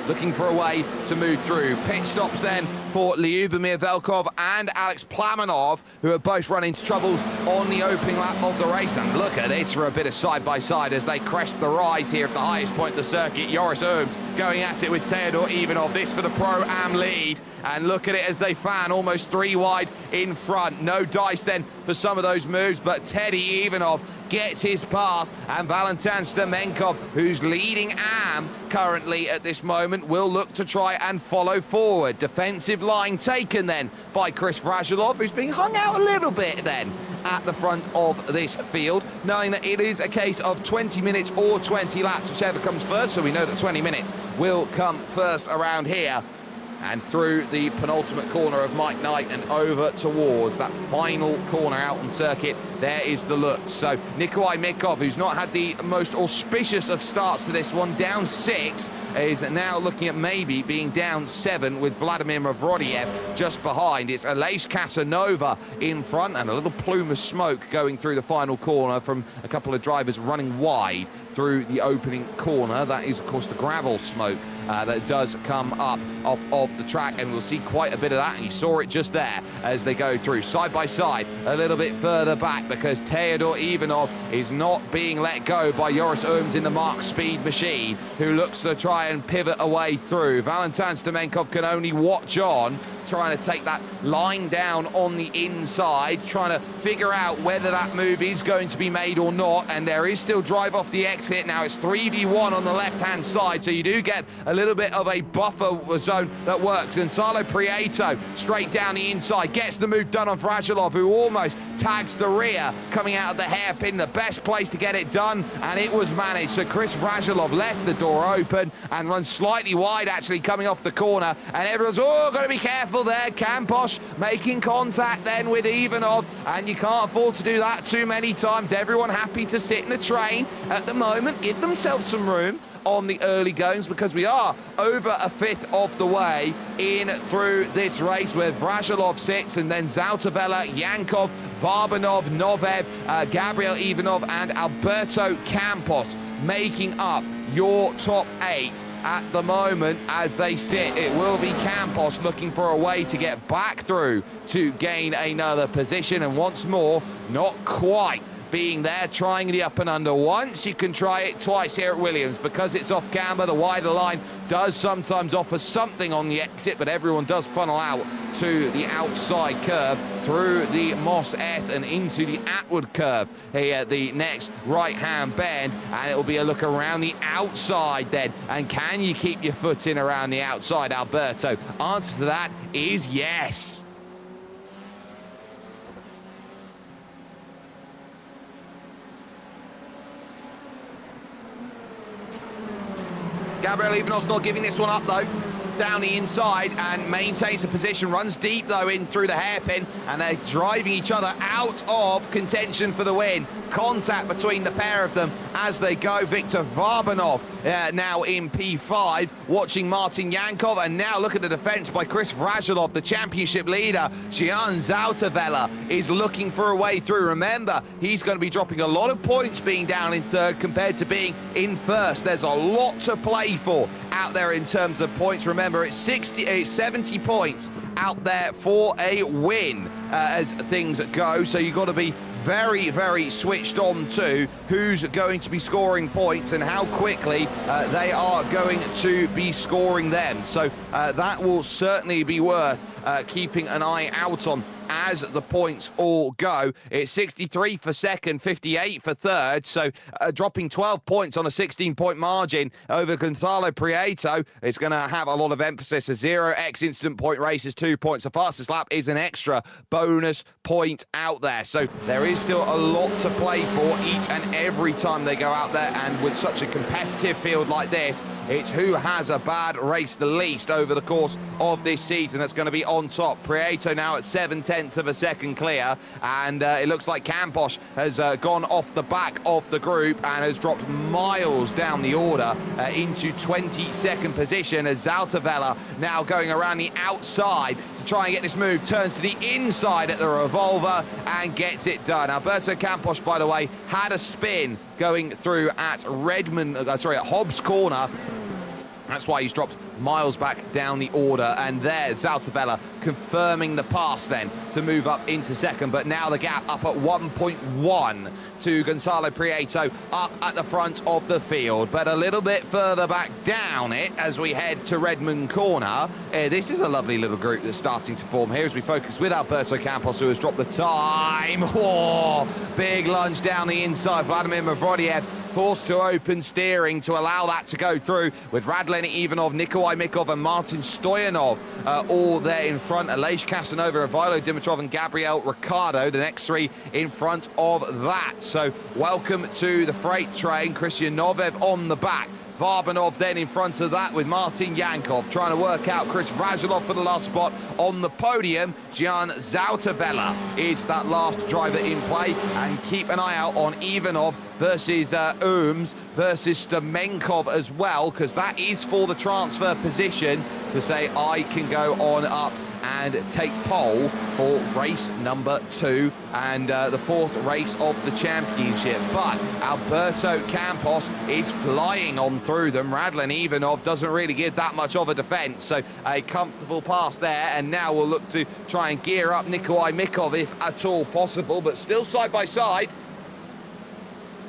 looking for a way to move through. Pit stops then for Lyubomir Velkov and Alex Plamanov, who are both run into troubles on the opening lap of the race. And look at this for a bit of side-by-side as they crest the rise here at the highest point of the circuit. Joris Ooms going at it with Theodor Ivanov, this for the Pro-Am lead. And look at it as they fan almost 3 wide in front. No dice then for some of those moves, but Teddy Ivanov gets his pass, and Valentin Stemenkov, who's leading AM currently at this moment, will look to try and follow forward. Defensive line taken then by Chris Vrajilov, who's being hung out a little bit then at the front of this field, knowing that it is a case of 20 minutes or 20 laps, whichever comes first. So we know that 20 minutes will come first around here. And through the penultimate corner of Mike Knight and over towards that final corner out on circuit, there is the look. So Nikolai Mikov, who's not had the most auspicious of starts to this one, down 6, is now looking at maybe being down 7 with Vladimir Mavrodiev just behind. It's Aleix Casanova in front, and a little plume of smoke going through the final corner from a couple of drivers running wide through the opening corner. That is, of course, the gravel smoke that does come up off of the track, and we'll see quite a bit of that, and you saw it just there as they go through side by side a little bit further back, because Theodor Ivanov is not being let go by Joris Ooms in the Mark Speed machine, who looks to try and pivot away through. Valentin Stemenkov can only watch on, trying to take that line down on the inside, trying to figure out whether that move is going to be made or not. And there is still drive off the exit. Now it's 3v1 on the left-hand side, so you do get a little bit of a buffer zone that works. Gonzalo Prieto straight down the inside, gets the move done on Vrajilov, who almost tags the rear coming out of the hairpin. The best place to get it done, and it was managed. So Chris Vrajilov left the door open and runs slightly wide, actually, coming off the corner, and everyone's, oh, got to be careful there. Campos making contact then with Ivanov, and you can't afford to do that too many times. Everyone happy to sit in the train at the moment, give themselves some room on the early goings, because we are over a fifth of the way in through this race, where Vrajilov sits, and then Zautavella, Yankov, Varbanov, Novev, Gabriel Ivanov, and Alberto Campos making up your top 8 at the moment as they sit. It will be Campos looking for a way to get back through to gain another position, and once more, not quite being there, trying the up and under once. You can try it twice here at Williams. Because it's off camber, the wider line does sometimes offer something on the exit, but everyone does funnel out to the outside curve through the Moss S and into the Atwood curve here, the next right-hand bend, and it will be a look around the outside then. And can you keep your foot in around the outside, Alberto? Answer to that is yes. Gabriel Ivanov's not giving this one up, though. Down the inside and maintains the position, runs deep, though, in through the hairpin, and they're driving each other out of contention for the win. Contact between the pair of them as they go. Viktor Varbanov now in P5, watching Martin Yankov, and now look at the defense by Chris Vrajilov, the championship leader. Gian Zautavella is looking for a way through. Remember, he's going to be dropping a lot of points being down in third compared to being in first. There's a lot to play for out there in terms of points. Remember, it's 70 points out there for a win as things go, so you've got to be very, very switched on to who's going to be scoring points and how quickly they are going to be scoring them. So that will certainly be worth keeping an eye out on as the points all go. It's 63 for second, 58 for third, so dropping 12 points on a 16-point margin over Gonzalo Prieto. It's going to have a lot of emphasis. A 0x instant point race is 2 points. The fastest lap is an extra bonus point out there. So there is still a lot to play for each and every time they go out there, and with such a competitive field like this, it's who has a bad race the least over the course of this season that's going to be on top. Prieto now at 7/10 of a second clear, and it looks like Campos has gone off the back of the group and has dropped miles down the order into 22nd position, as Zautavella now going around the outside to try and get this move, turns to the inside at the revolver and gets it done. Alberto Campos, by the way, had a spin going through at at Hobbs Corner. That's why he's dropped miles back down the order. And there, Zaltavella confirming the pass then to move up into second. But now the gap up at 1.1 to Gonzalo Prieto up at the front of the field. But a little bit further back down it as we head to Redmond Corner. This is a lovely little group that's starting to form here as we focus with Alberto Campos, who has dropped the time. Whoa, big lunge down the inside. Vladimir Mavrodiev forced to open steering to allow that to go through, with Radlen Ivanov, Nikolai Mikov and Martin Stoyanov all there in front. Aleix Casanova, Ivilo Dimitrov and Gabriel Ricciardo, the next three in front of that. So welcome to the freight train. Christian Novev on the back. Varbanov then in front of that with Martin Yankov trying to work out Chris Razulov for the last spot on the podium. Gian Zaltavella is that last driver in play, and keep an eye out on Ivanov versus Ooms versus Stamenkov as well, because that is for the transfer position to say I can go on up and take pole for race number 2 and the 4th race of the championship. But Alberto Campos is flying on through them. Radlen Ivanov doesn't really give that much of a defence, so a comfortable pass there. And now we'll look to try and gear up Nikolai Mikov if at all possible, but still side by side.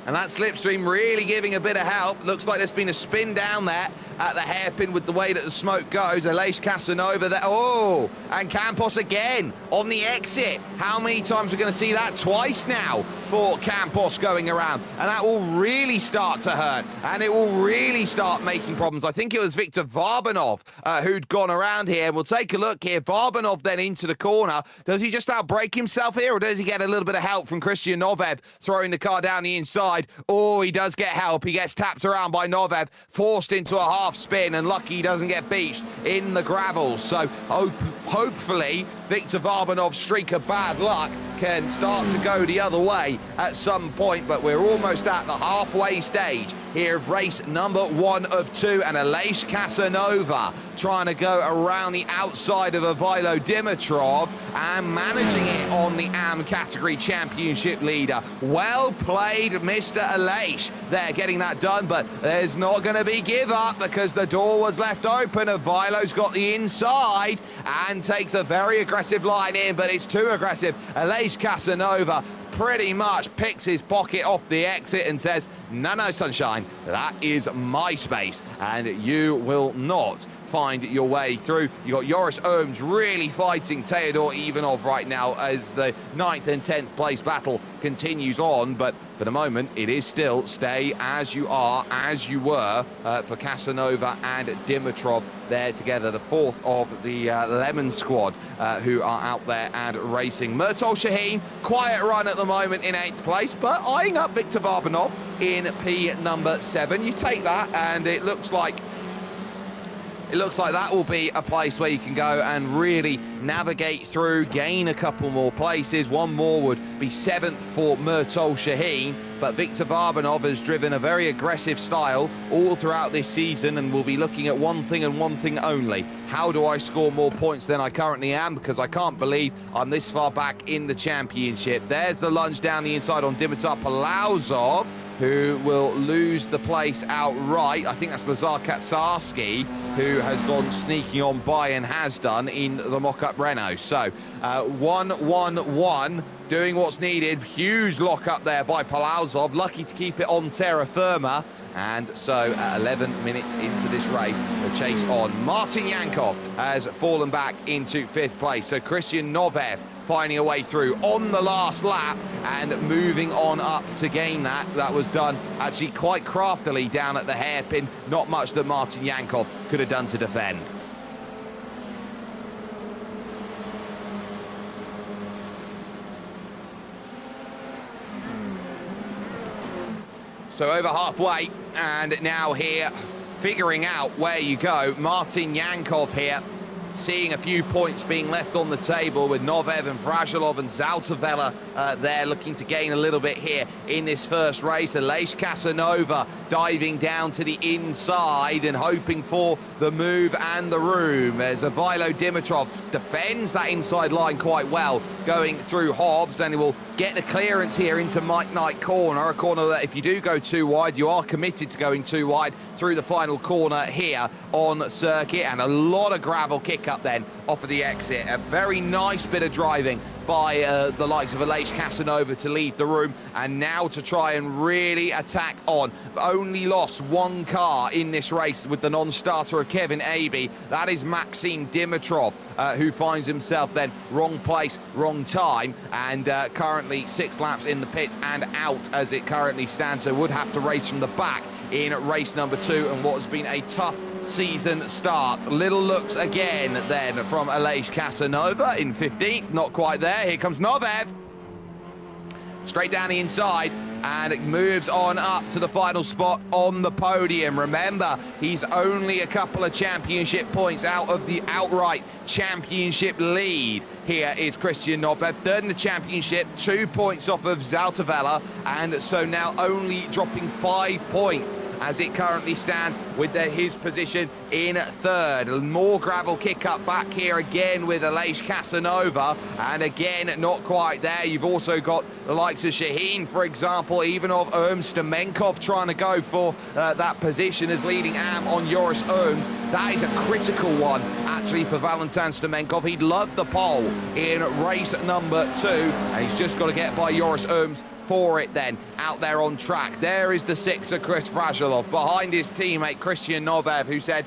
And that slipstream really giving a bit of help. Looks like there's been a spin down there at the hairpin with the way that the smoke goes. Aleix Casanova there. Oh, and Campos again on the exit. How many times are we going to see that? Twice now for Campos going around. And that will really start to hurt. And it will really start making problems. I think it was Viktor Varbanov who'd gone around here. We'll take a look here. Varbanov then into the corner. Does he just outbrake himself here, or does he get a little bit of help from Christian Novev throwing the car down the inside? Oh, he does get help. He gets tapped around by Novev, forced into a half spin, and lucky he doesn't get beached in the gravel. So hopefully Viktor Varbanov's streak of bad luck can start to go the other way at some point, but we're almost at the halfway stage here of race number 1 of 2, and Aleix Casanova trying to go around the outside of Ivilo Dimitrov and managing it on the AM category championship leader. Well played, Mr. Aleix there, getting that done, but there's not going to be give up because the door was left open. Ivilo's got the inside and takes a very aggressive line in, but it's too aggressive. Aleix Casanova pretty much picks his pocket off the exit and says, no, sunshine, that is my space, and you will not find your way through. You got Joris Ooms really fighting Teodor Ivanov right now as the 9th and 10th place battle continues on, but for the moment it is still stay as you are, as you were for Casanova and Dimitrov there together, the 4th of the Lemon squad who are out there and racing. Murtol Shaheen, quiet run at the moment in 8th place, but eyeing up Viktor Varbanov in P number 7. You take that and it looks like that will be a place where you can go and really navigate through, gain a couple more places. One more would be 7th for Murtol Shaheen, but Viktor Varbanov has driven a very aggressive style all throughout this season and will be looking at one thing and one thing only. How do I score more points than I currently am? Because I can't believe I'm this far back in the championship. There's the lunge down the inside on Dimitar Palauzov, who will lose the place outright. I think that's Lazar Katsarski, who has gone sneaking on by and has done in the mock-up Renault. So 1-1-1, doing what's needed. Huge lock-up there by Palauzov, lucky to keep it on terra firma. And so 11 minutes into this race, the chase on. Martin Yankov has fallen back into 5th place. So Christian Novev finding a way through on the last lap and moving on up to gain that. That was done actually quite craftily down at the hairpin. Not much that Martin Yankov could have done to defend. So over halfway, and now here figuring out where you go. Martin Yankov here seeing a few points being left on the table with Novev and Vrajilov and Zaltavella there looking to gain a little bit here in this first race. Aleix Casanova diving down to the inside and hoping for the move and the room as Ivaylo Dimitrov defends that inside line quite well, going through Hobbs, and he will get the clearance here into Mike Knight corner, a corner that if you do go too wide, you are committed to going too wide through the final corner here on circuit, and a lot of gravel kick up then off of the exit. A very nice bit of driving by the likes of Aleix Casanova to leave the room, and now to try and really attack on. Only lost one car in this race with the non-starter of Kevin Abey. That is Maxim Dimitrov, who finds himself then wrong place, wrong time, and currently 6 laps in the pits and out as it currently stands, so would have to race from the back in race number 2, and what has been a tough season start. Little looks again then from Aleix Casanova in 15th, not quite there. Here comes Novev, straight down the inside, and it moves on up to the final spot on the podium. Remember, he's only a couple of championship points out of the outright championship lead. Here is Christian Novev, third in the championship, 2 points off of Zaltavella, and so now only dropping 5 points as it currently stands with his position in third. More gravel kick up back here again with Aleix Casanova, and again not quite there. You've also got the likes of Shaheen, for example, even of Stamenkov trying to go for that position as leading AM on Joris Ooms. That is a critical one actually for Valentin Stamenkov. He'd love the pole in race number 2, and he's just got to get by Joris Ooms for it then, out there on track. There is the 6 of Chris Vrajilov behind his teammate Christian Novev, who said,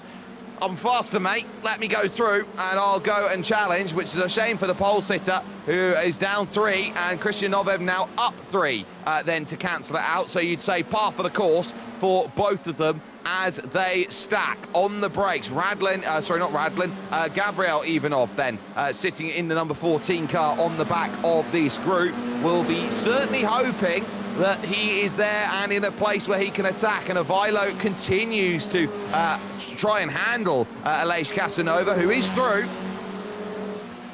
"I'm faster, mate, let me go through and I'll go and challenge," which is a shame for the pole sitter, who is down 3, and Christian Novev now up 3 then to cancel it out. So you'd say par for the course for both of them as they stack on the brakes. Gabriel Ivanov then sitting in the number 14 car on the back of this group will be certainly hoping that he is there and in a place where he can attack, and Ivaylo continues to try and handle Aleix Casanova, who is through,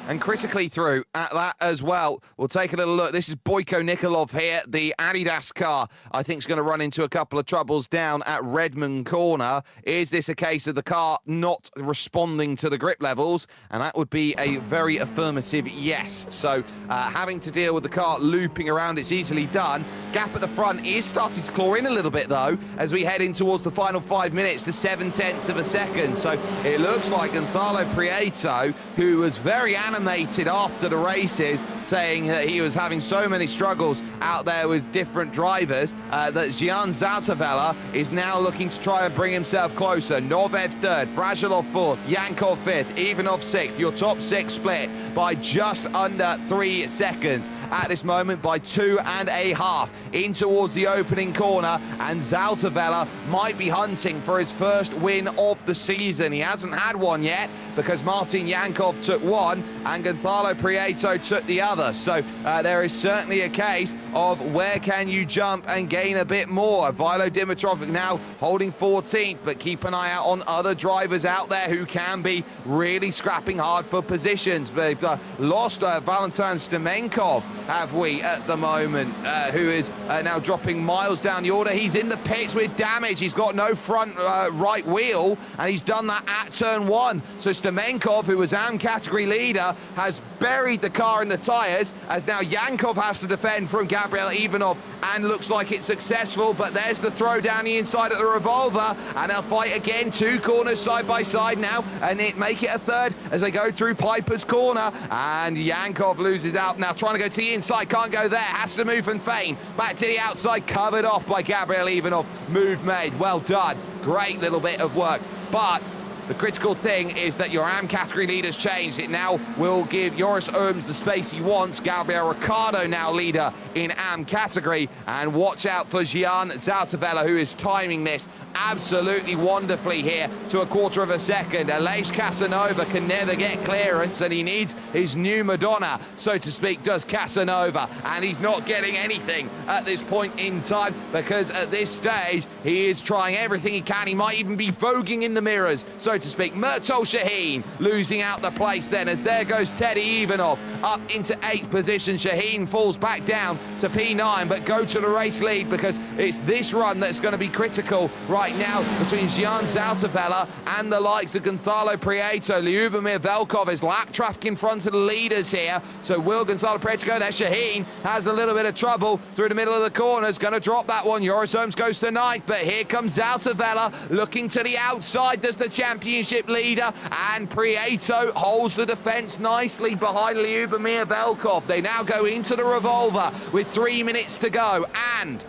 and critically through at that as well. We'll take a little look. This is Boyko Nikolov here. The Adidas car, I think, is going to run into a couple of troubles down at Redmond Corner. Is this a case of the car not responding to the grip levels? And that would be a very affirmative yes. So having to deal with the car looping around, it's easily done. Gap at the front is starting to claw in a little bit, though, as we head in towards the final 5 minutes to 7/10 of a second. So it looks like Gonzalo Prieto, who was very animated after the races, saying that he was having so many struggles out there with different drivers, that Gian Zaltavella is now looking to try and bring himself closer. Novev 3rd, Vrajilov 4th, Yankov 5th, Ivanov 6th. Your top 6 split by just under 3 seconds at this moment, by 2.5 in towards the opening corner, and Zaltavella might be hunting for his first win of the season. He hasn't had one yet because Martin Yankov took one and Gonzalo Prieto took the other. So there is certainly a case of where can you jump and gain a bit more. Ivaylo Dimitrov now holding 14th, but keep an eye out on other drivers out there who can be really scrapping hard for positions. But they've lost Valentin Stamenkov, have we, at the moment, who is now dropping miles down the order. He's in the pits with damage. He's got no front right wheel, and he's done that at turn 1. So Stamenkov, who was AM category leader, has buried the car in the tyres, as now Yankov has to defend from Gabriel Ivanov, and looks like it's successful. But there's the throw down the inside at the revolver, and they'll fight again, 2 corners side by side now, and make it a third as they go through Piper's corner, and Yankov loses out now, trying to go to the inside, can't go there, has to move and feign back to the outside, covered off by Gabriel Ivanov. Move made, well done, great little bit of work. But the critical thing is that your AM category leader's changed. It now will give Joris Ooms the space he wants. Gabriel Ricciardo now leader in AM category. And watch out for Gian Zaltavella, who is timing this absolutely wonderfully here to a quarter of a second. Aleix Casanova can never get clearance, and he needs his new Madonna, so to speak, does Casanova. And he's not getting anything at this point in time, because at this stage, he is trying everything he can. He might even be voguing in the mirrors, so so to speak. Murtol Shaheen losing out the place then, as there goes Teddy Ivanov up into 8th position. Shaheen falls back down to P9, but go to the race lead, because it's this run that's going to be critical right now between Gian Zaltavella and the likes of Gonzalo Prieto. Lyubomir Velkov is lap traffic in front of the leaders here. So will Gonzalo Prieto go there? Shaheen has a little bit of trouble through the middle of the corners, going to drop that one. Joris Holmes goes to 9th, but here comes Zaltavella looking to the outside. Does the championship leader, and Prieto holds the defense nicely behind Lyubomir Velkov. They now go into the revolver with 3 minutes to go, and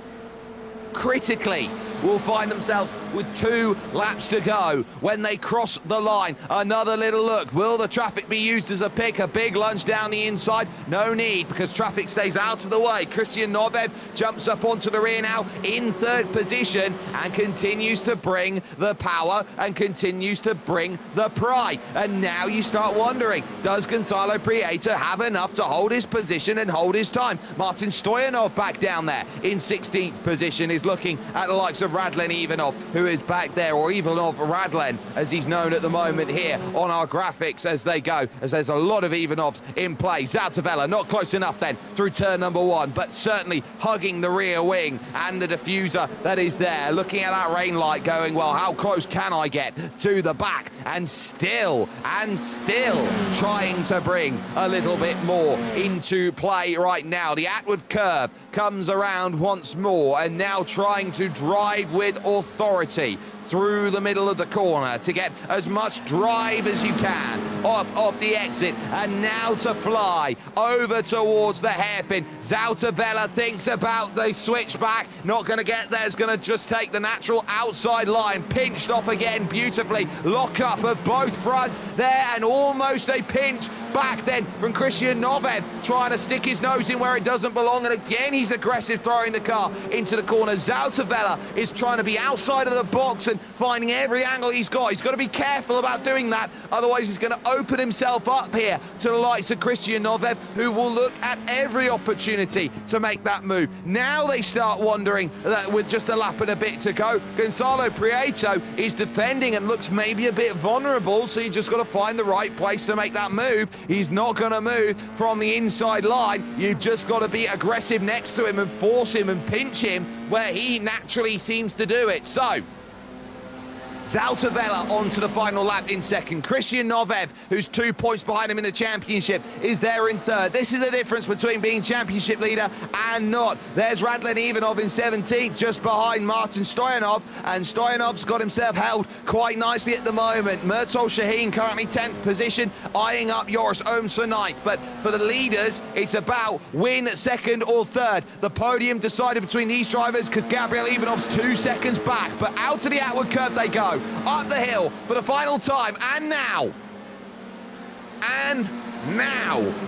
critically will find themselves with 2 laps to go when they cross the line. Another little look. Will the traffic be used as a pick? A big lunge down the inside? No need, because traffic stays out of the way. Christian Novev jumps up onto the rear now in 3rd position and continues to bring the power and continues to bring the pride. And now you start wondering, does Gonzalo Prieto have enough to hold his position and hold his time? Martin Stoyanov back down there in 16th position is looking at the likes of Radlen Ivanov, who is back there, or Ivanov Radlen, as he's known at the moment here on our graphics as they go, as there's a lot of Ivanovs in play. Zaltavella not close enough then through turn number 1, but certainly hugging the rear wing and the diffuser that is there, looking at that rain light going, well, how close can I get to the back? And still trying to bring a little bit more into play right now. The Atwood curve comes around once more, and now trying to drive with authority through the middle of the corner to get as much drive as you can off the exit, and now to fly over towards the hairpin. Zaltavella thinks about the switchback, not going to get there, is going to just take the natural outside line, pinched off again beautifully. Lock up of both fronts there, and almost a pinch back then from Christian Novev, trying to stick his nose in where it doesn't belong, and again he's aggressive, throwing the car into the corner. Zaltavella is trying to be outside of the box and finding every angle he's got. He's got to be careful about doing that, otherwise he's going to open himself up here to the likes of Christian Novev, who will look at every opportunity to make that move. Now they start wondering that with just a lap and a bit to go, Gonzalo Prieto is defending and looks maybe a bit vulnerable, so you just got to find the right place to make that move. He's not going to move from the inside line. You've just got to be aggressive next to him and force him and pinch him where he naturally seems to do it. So Zaltavella onto the final lap in 2nd. Christian Novev, who's 2 points behind him in the championship, is there in 3rd. This is the difference between being championship leader and not. There's Radlen Ivanov in 17th, just behind Martin Stoyanov, and Stoyanov's got himself held quite nicely at the moment. Murtol Shaheen currently 10th position, eyeing up Joris Ohms for 9th. But for the leaders, it's about win 2nd or 3rd. The podium decided between these drivers, because Gabriel Ivanov's 2 seconds back. But out to the Atwood curve they go, up the hill for the final time, and now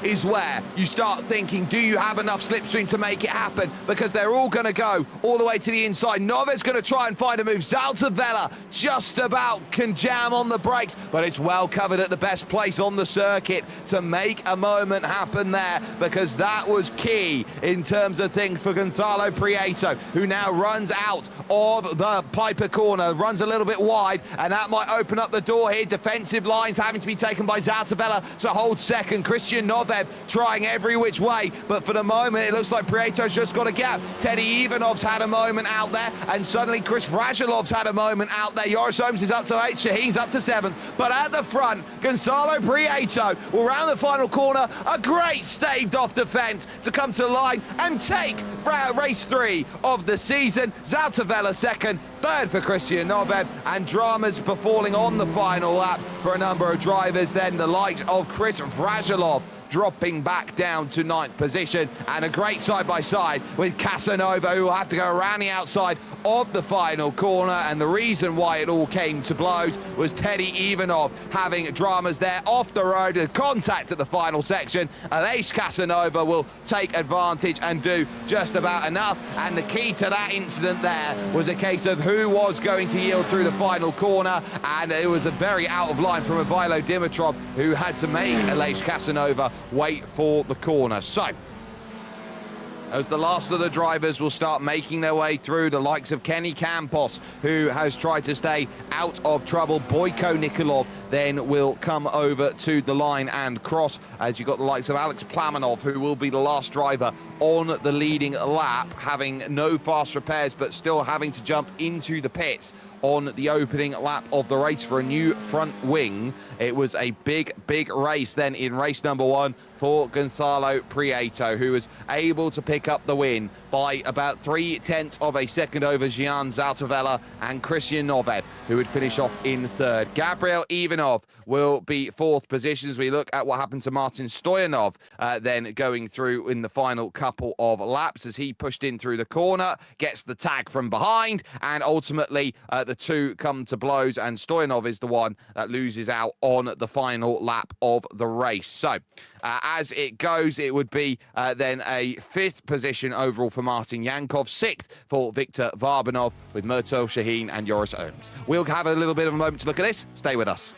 is where you start thinking, do you have enough slipstream to make it happen? Because they're all going to go all the way to the inside. Novev's going to try and find a move. Zaltavella just about can jam on the brakes, but it's well covered at the best place on the circuit to make a moment happen there, because that was key in terms of things for Gonzalo Prieto, who now runs out of the Piper corner, runs a little bit wide, and that might open up the door here. Defensive lines having to be taken by Zaltavella to hold 2nd. Christian Novev trying every which way, but for the moment it looks like Prieto's just got a gap. Teddy Ivanov's had a moment out there, and suddenly Chris Vrajilov's had a moment out there. Joris Ohms is up to 8th, Shaheen's up to 7th, but at the front, Gonzalo Prieto will round the final corner. A great staved off defense to come to the line and take race 3 of the season. Zaltavella 2nd, 3rd for Christian Novev, and dramas befalling on the final lap for a number of drivers. Then the likes of Chris Vrajilov dropping back down to 9th position, and a great side-by-side with Casanova, who will have to go around the outside of the final corner. And the reason why it all came to blows was Teddy Ivanov having dramas there off the road, a contact at the final section. Aleix Casanova will take advantage and do just about enough, and the key to that incident there was a case of who was going to yield through the final corner, and it was a very out of line from Ivailo Dimitrov, who had to make Aleix Casanova wait for the corner. So as the last of the drivers will start making their way through, the likes of Kenny Campos, who has tried to stay out of trouble. Boyko Nikolov then will come over to the line and cross, as you've got the likes of Alex Plamanov, who will be the last driver on the leading lap, having no fast repairs, but still having to jump into the pits on the opening lap of the race for a new front wing. It was a big race then in race number 1 for Gonzalo Prieto, who was able to pick up the win by about 0.3 of a second over Gian Zaltavella and Christian Novev, who would finish off in 3rd. Gabriel Ivanov will be 4th position as we look at what happened to Martin Stoyanov then going through in the final couple of laps as he pushed in through the corner, gets the tag from behind, and ultimately the two come to blows, and Stoyanov is the one that loses out on the final lap of the race. So as it goes, it would be then a 5th position overall for Martin Yankov, 6th for Viktor Varbanov, with Murto Shaheen and Joris Ohms. We'll have a little bit of a moment to look at this. Stay with us.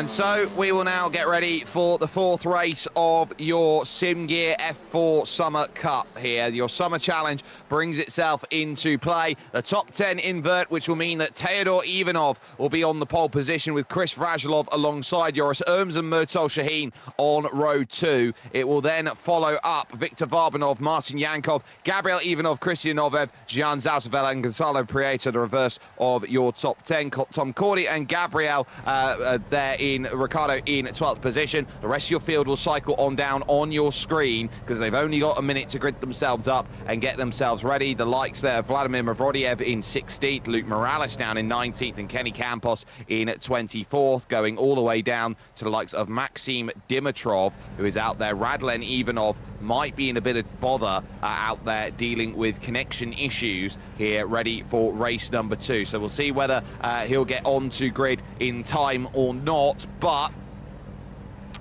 And so we will now get ready for the fourth race of your SIMGEAR F4 Summer Cup here. Your Summer Challenge brings itself into play. The top 10 invert, which will mean that Teodor Ivanov will be on the pole position with Chris Vrajilov alongside Joris Erms and Murtal Shaheen on row 2. It will then follow up Viktor Varbanov, Martin Yankov, Gabriel Ivanov, Christian Novev, Gian Zautavella and Gonzalo Prieto, the reverse of your top 10. Tom Cordy and Gabriel there in Ricardo in 12th position. The rest of your field will cycle on down on your screen because they've only got a minute to grid themselves up and get themselves ready. The likes there of Vladimir Mavrodiev in 16th, Luke Morales down in 19th, and Kenny Campos in 24th, going all the way down to the likes of Maxim Dimitrov, who is out there. Radlen Ivanov might be in a bit of bother out there dealing with connection issues here, ready for race number 2. So we'll see whether he'll get onto grid in time or not, but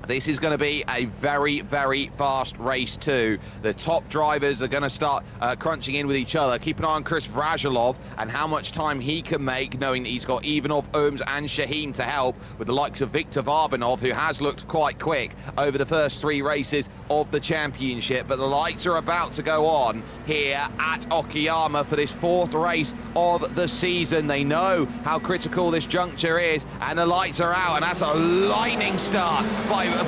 this is going to be a very, very fast race too. The top drivers are going to start crunching in with each other. Keep an eye on Chris Vrajilov and how much time he can make, knowing that he's got Ivanov, Erms and Shaheen to help, with the likes of Viktor Varbanov, who has looked quite quick over the first 3 races of the championship. But the lights are about to go on here at Okayama for this 4th race of the season. They know how critical this juncture is, and the lights are out, and that's a lightning start by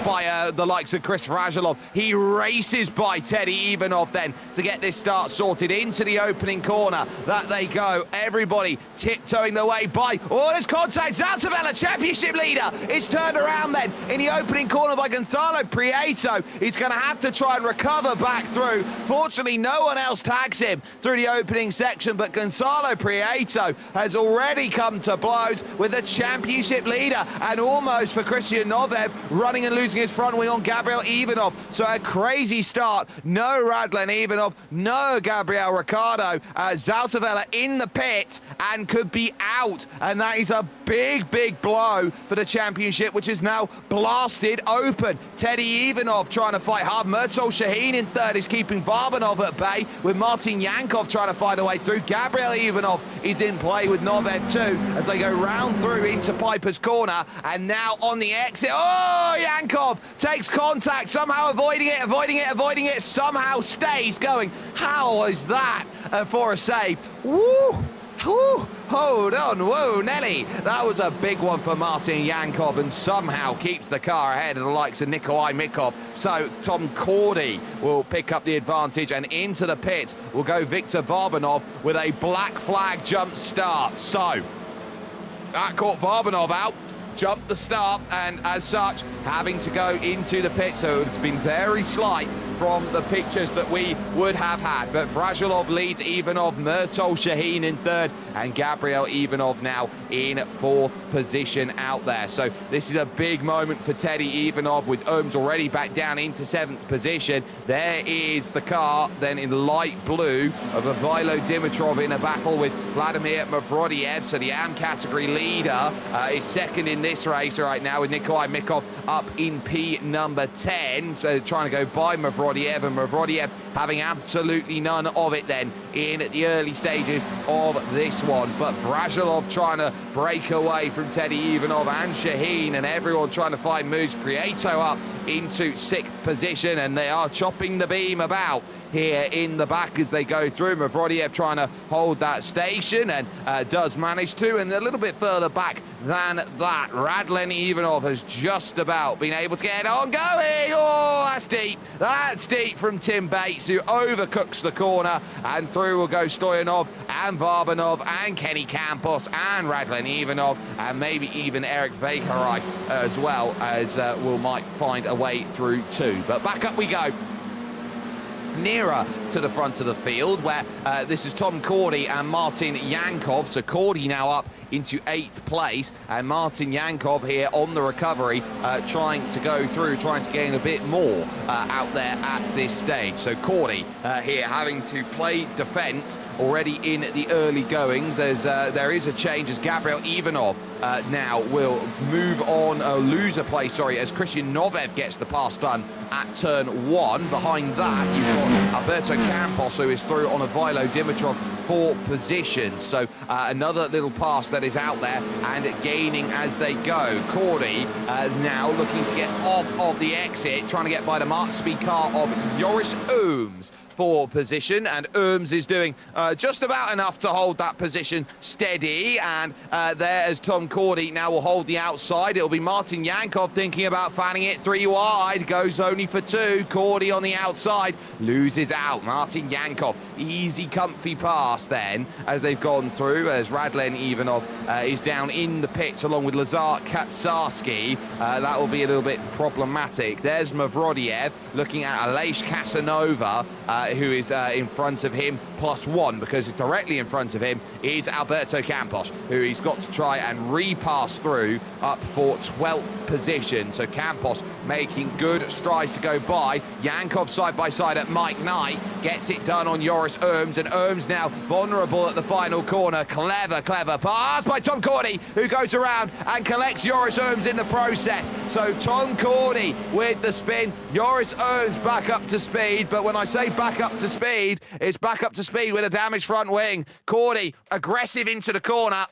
the likes of Chris Vrajilov. He races by Teddy Ivanov then to get this start sorted into the opening corner. That they go. Everybody tiptoeing their way by. Oh, there's contact. Zautavella, championship leader. It's turned around then in the opening corner by Gonzalo Prieto. He's going to have to try and recover back through. Fortunately, no one else tags him through the opening section, but Gonzalo Prieto has already come to blows with the championship leader, and almost for Christian Novev running and losing his front wing on Gabriel Ivanov. So a crazy start. No Radlen Ivanov, no Gabriel Ricardo. Zautavella in the pit and could be out. And that is a big, big blow for the championship, which is now blasted open. Teddy Ivanov trying to fight hard. Murtal Shaheen in 3rd is keeping Varbanov at bay, with Martin Yankov trying to find a way through. Gabriel Ivanov is in play with Novev too as they go round through into Piper's Corner. And now on the exit, oh, Yankov takes contact, somehow avoiding it, somehow stays going. How is that for a save? Woo! Woo, hold on, whoa, Nelly. That was a big one for Martin Yankov, and somehow keeps the car ahead of the likes of Nikolai Mikov. So Tom Cordy will pick up the advantage, and into the pit will go Viktor Varbanov with a black flag jump start. So that caught Varbanov out. Jumped the start, and as such having to go into the pit. So it's been very slight from the pictures that we would have had. But Vrajilov leads Ivanov, Murtal Shaheen in 3rd, and Gabriel Ivanov now in 4th position out there. So this is a big moment for Teddy Ivanov, with Erms already back down into 7th position. There is the car then in light blue of Ivaylo Dimitrov in a battle with Vladimir Mavrodiev. So the AM category leader is 2nd in this race right now, with Nikolai Mikov up in P number 10, so trying to go by Mavrodiev, and Mavrodiev having absolutely none of it then in the early stages of this one. But Vrajilov trying to break away from Teddy Ivanov and Shaheen, and everyone trying to find moves. Prieto up into 6th position, and they are chopping the beam about here in the back as they go through. Mavrodiev trying to hold that station, and does manage to, and a little bit further back than that, Radlen Ivanov has just about been able to get on going. Oh, that's deep from Tim Bates, who overcooks the corner, and through will go Stoyanov and Varbanov and Kenny Campos and Radlen Ivanov, and maybe even Eric Vakereich as well, as will might find a way through too. But back up we go, nearer to the front of the field, where this is Tom Cordy and Martin Yankov. So Cordy now up into 8th place, and Martin Yankov here on the recovery, trying to go through, trying to gain a bit more out there at this stage. So Cordy here having to play defence already in the early goings, as there is a change as Gabriel Ivanov now will move on, lose a place, sorry, as Christian Novev gets the pass done at turn 1. Behind that, you've got Alberto Campos, who is through on a Vilo Dimitrov for position. So another little pass that is out there and gaining as they go. Cordy now looking to get off of the exit, trying to get by the Mark speed car of Joris Ooms for position, and Ooms is doing just about enough to hold that position steady, and there as Tom Cordy now will hold the outside. It'll be Martin Yankov thinking about fanning it 3 wide, goes only for 2. Cordy on the outside, loses out. Martin Yankov, easy comfy pass then as they've gone through, as Radlen Ivanov is down in the pits along with Lazar Katsarski. That will be a little bit problematic. There's Mavrodiev looking at Aleix Casanova, who is in front of him, +1, because directly in front of him is Alberto Campos, who he's got to try and repass through up for 12th position. So Campos making good strides to go by. Yankov side by side at Mike Knight, gets it done on Joris Ooms, and Ooms now vulnerable at the final corner. Clever pass by Tom Cordy, who goes around and collects Joris Ooms in the process. So Tom Cordy with the spin, Joris Ooms back up to speed, but when I say back up to speed, it's back up to speed with a damaged front wing. Cordy aggressive into the corner,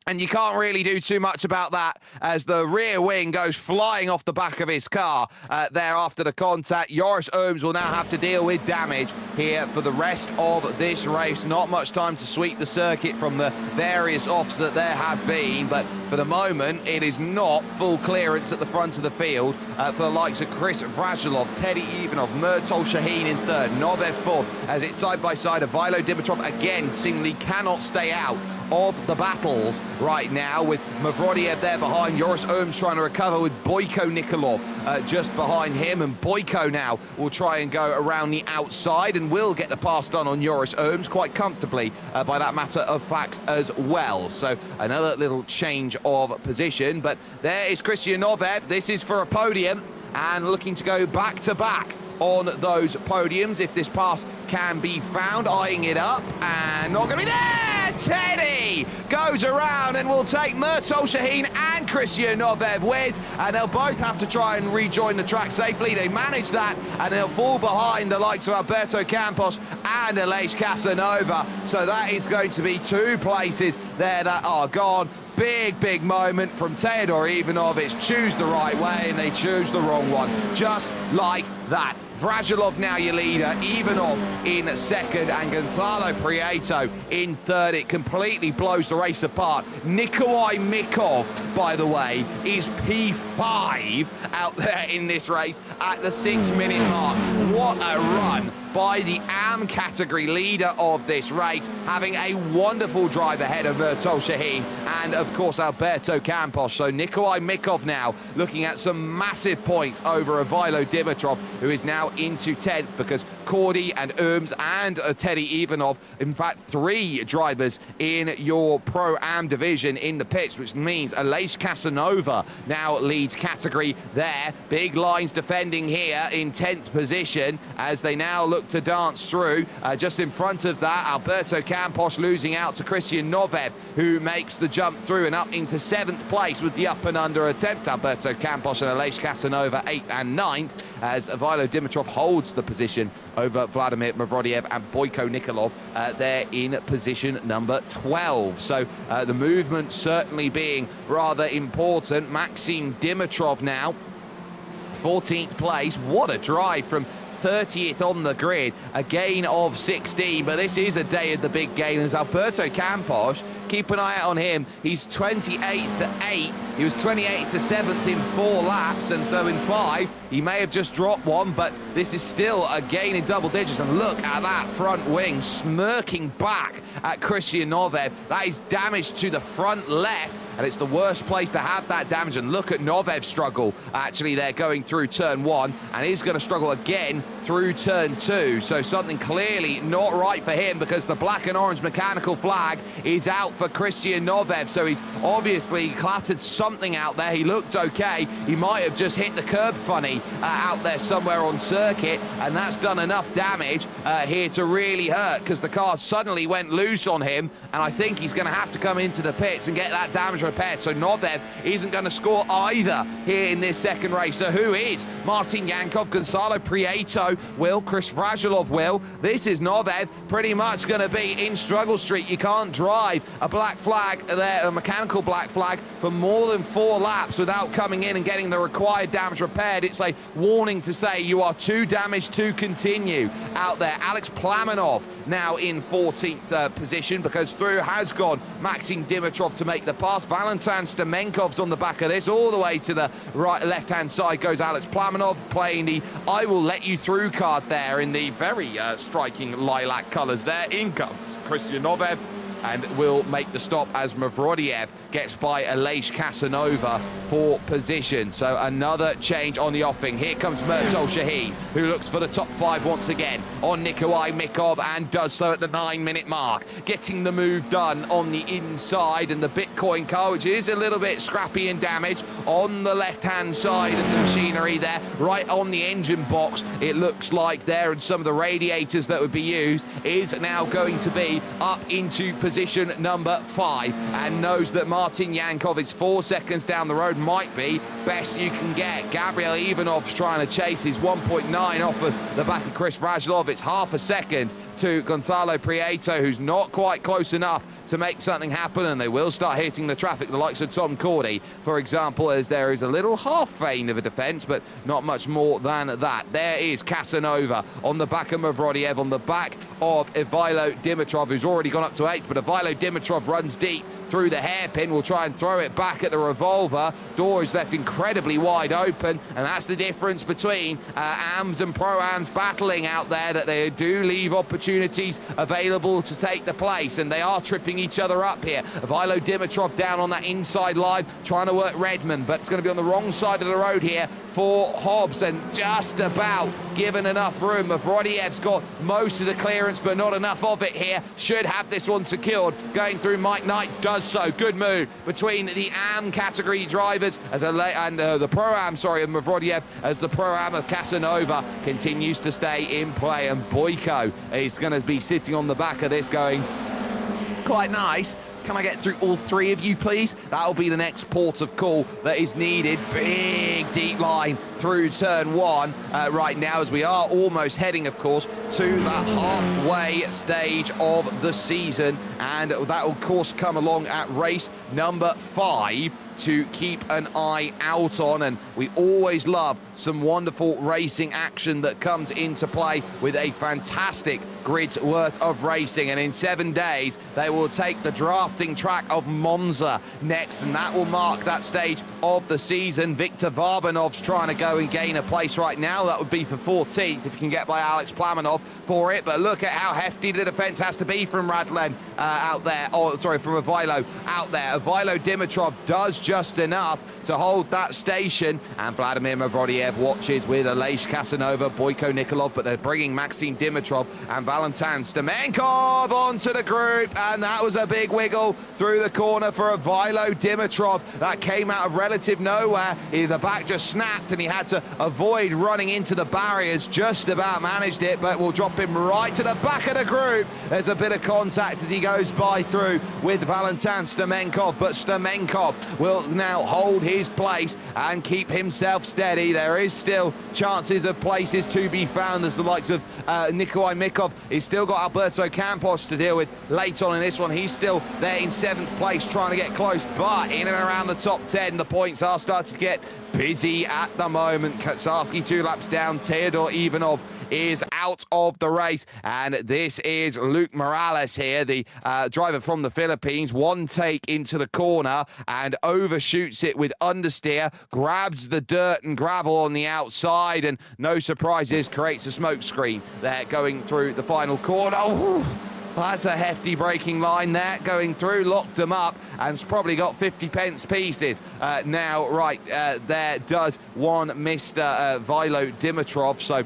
and you can't really do too much about that as the rear wing goes flying off the back of his car there after the contact. Joris Ooms will now have to deal with damage here for the rest of this race. Not much time to sweep the circuit from the various offs that there have been, but for the moment, it is not full clearance at the front of the field for the likes of Chris Vrajilov, Teddy Ivanov, Murtol Shaheen in 3rd, Novev 4th, as it's side by side of Vilo Dimitrov again, seemingly cannot stay out of the battles right now, with Mavrodiev there behind. Joris Ooms trying to recover with Boyko Nikolov just behind him, and Boyko now will try and go around the outside and will get the pass done on Joris Ooms quite comfortably by that matter of fact as well. So another little change of position, but there is Christian Novev. This is for a podium and looking to go back to back on those podiums if this pass can be found. Eyeing it up and not going to be there. Teddy goes around and will take Murtol Shaheen and Christian Novev with, and they'll both have to try and rejoin the track safely. They manage that, and they'll fall behind the likes of Alberto Campos and Aleix Casanova. So that is going to be 2 places there that are gone. Big moment from Teodor Ivanov. It's choose the right way, and they choose the wrong one, just like that. Vrajilov now your leader, Ivanov in 2nd, and Gonzalo Prieto in 3rd. It completely blows the race apart. Nikolai Mikov, by the way, is P5 out there in this race at the 6-minute mark. What a run by the AM category leader of this race, having a wonderful drive ahead of Murtol Shaheen and, of course, Alberto Campos. So Nikolai Mikov now looking at some massive points over Vilo Dimitrov, who is now into 10th, because Cordy and Ooms and Teddy Ivanov, in fact 3 drivers in your Pro-Am division in the pits, which means Aleix Casanova now leads category there. Big lines defending here in 10th position as they now look to dance through. Just in front of that, Alberto Campos losing out to Christian Novev, who makes the jump through and up into 7th place with the up and under attempt. Alberto Campos and Aleix Casanova 8th and 9th, as Vilo Dimitrov holds the position over Vladimir Mavrodiev and Boyko Nikolov there in position number 12. So the movement certainly being rather important. Maxim Dimitrov now 14th place. What a drive from 30th on the grid, a gain of 16, but this is a day of the big gain as Alberto Campos, keep an eye out on him. He's 28th to 8th. He was 28th to 7th in 4 laps, and so in 5, he may have just dropped 1, but this is still a gain in double digits. And look at that front wing smirking back at Christian Novev. That is damage to the front left, and it's the worst place to have that damage. And look at Novev struggle, actually, they're going through turn 1, and he's going to struggle again through turn 2. So something clearly not right for him, because the black and orange mechanical flag is out for Christian Novev. So he's obviously clattered something out there. He looked okay. He might have just hit the curb funny out there somewhere on circuit, and that's done enough damage here to really hurt, because the car suddenly went loose on him, and I think he's going to have to come into the pits and get that damage repaired, so Novev isn't going to score either here in this second race. So who is? Martin Yankov, Gonzalo Prieto will, Chris Vrajilov will. This is Novev pretty much going to be in struggle street. You can't drive a black flag there, a mechanical black flag, for more than 4 laps without coming in and getting the required damage repaired. It's a warning to say you are too damaged to continue out there. Alex Plamanov now in 14th position, because through has gone Maxim Dimitrov to make the pass. Valentin Stamenkov's on the back of this. All the way to the right left-hand side goes Alex Plamanov, playing the I will let you through card there in the very striking lilac colours there. In comes Christian Novev and will make the stop as Mavrodiev gets by Aleix Casanova for position. So another change on the offing. Here comes Murtol Shaheen, who looks for the top 5 once again on Nikolai Mikov, and does so at the 9-minute mark, getting the move done on the inside. And the Bitcoin car, which is a little bit scrappy and damaged, on the left-hand side of the machinery there, right on the engine box, it looks like there, and some of the radiators that would be used, is now going to be up into position number 5, and knows that Martin Yankov is 4 seconds down the road, might be best you can get. Gabriel Ivanov's trying to chase his 1.9 off of the back of Chris Vrajilov. It's half a second to Gonzalo Prieto, who's not quite close enough to make something happen, and they will start hitting the traffic, the likes of Tom Cordy, for example, as there is a little half feint of a defence, but not much more than that. There is Casanova on the back of Mavrodiev, on the back of Ivailo Dimitrov, who's already gone up to 8th, but Ivailo Dimitrov runs deep through the hairpin, will try and throw it back at the revolver. Door is left incredibly wide open, and that's the difference between AMs and Pro-Ams battling out there, that they do leave opportunities available to take the place, and they are tripping each other up here. Ivailo Dimitrov down on that inside line, trying to work Redmond, but it's going to be on the wrong side of the road here for Hobbs, and just about given enough room. Mavrodiev's got most of the clearance, but not enough of it here. Should have this one secured. Going through Mike Knight, does so. Good move between the AM category drivers and the Pro-Am, sorry, of Mavrodiev, as the Pro-Am of Casanova continues to stay in play, and Boyko is going to be sitting on the back of this going, quite nice. Can I get through all 3 of you, please? That'll be the next port of call that is needed. Big, deep line through turn 1 right now, as we are almost heading, of course, to the halfway stage of the season. And that will, of course, come along at race number 5 to keep an eye out on, and we always love some wonderful racing action that comes into play with a fantastic grid's worth of racing. And in 7 days they will take the drafting track of Monza next, and that will mark that stage of the season. Viktor Varbanov's trying to go and gain a place right now. That would be for 14th if you can get by Alex Plamanov for it, but look at how hefty the defense has to be from Radlen out there, from Ivailo out there. Ivailo Dimitrov does just enough to hold that station, and Vladimir Mavrodiev watches with Aleix Casanova, Boyko Nikolov, but they're bringing Maxim Dimitrov and Valentin Stamenkov onto the group, and that was a big wiggle through the corner for Ivailo Dimitrov. That came out of relative nowhere. The back just snapped, and he had to avoid running into the barriers. Just about managed it, but will drop him right to the back of the group. There's a bit of contact as he goes by through with Valentin Stamenkov, but Stamenkov will now hold his place and keep himself steady. There is still chances of places to be found, as the likes of Nikolai Mikov. He's still got Alberto Campos to deal with late on in this one. He's still there in 7th place trying to get close, but in and around the top 10, the points are starting to get busy at the moment. Katsarski 2 laps down. Teodor Ivanov is out of the race, and this is Luke Morales here, the driver from the Philippines. One take into the corner and overshoots it with understeer, grabs the dirt and gravel on the outside, and no surprises, creates a smoke screen there going through the final corner. Oh, that's a hefty braking line there going through, locked him up, and it's probably got 50 pence pieces now. Right, there does one Mr. Ivailo Dimitrov, so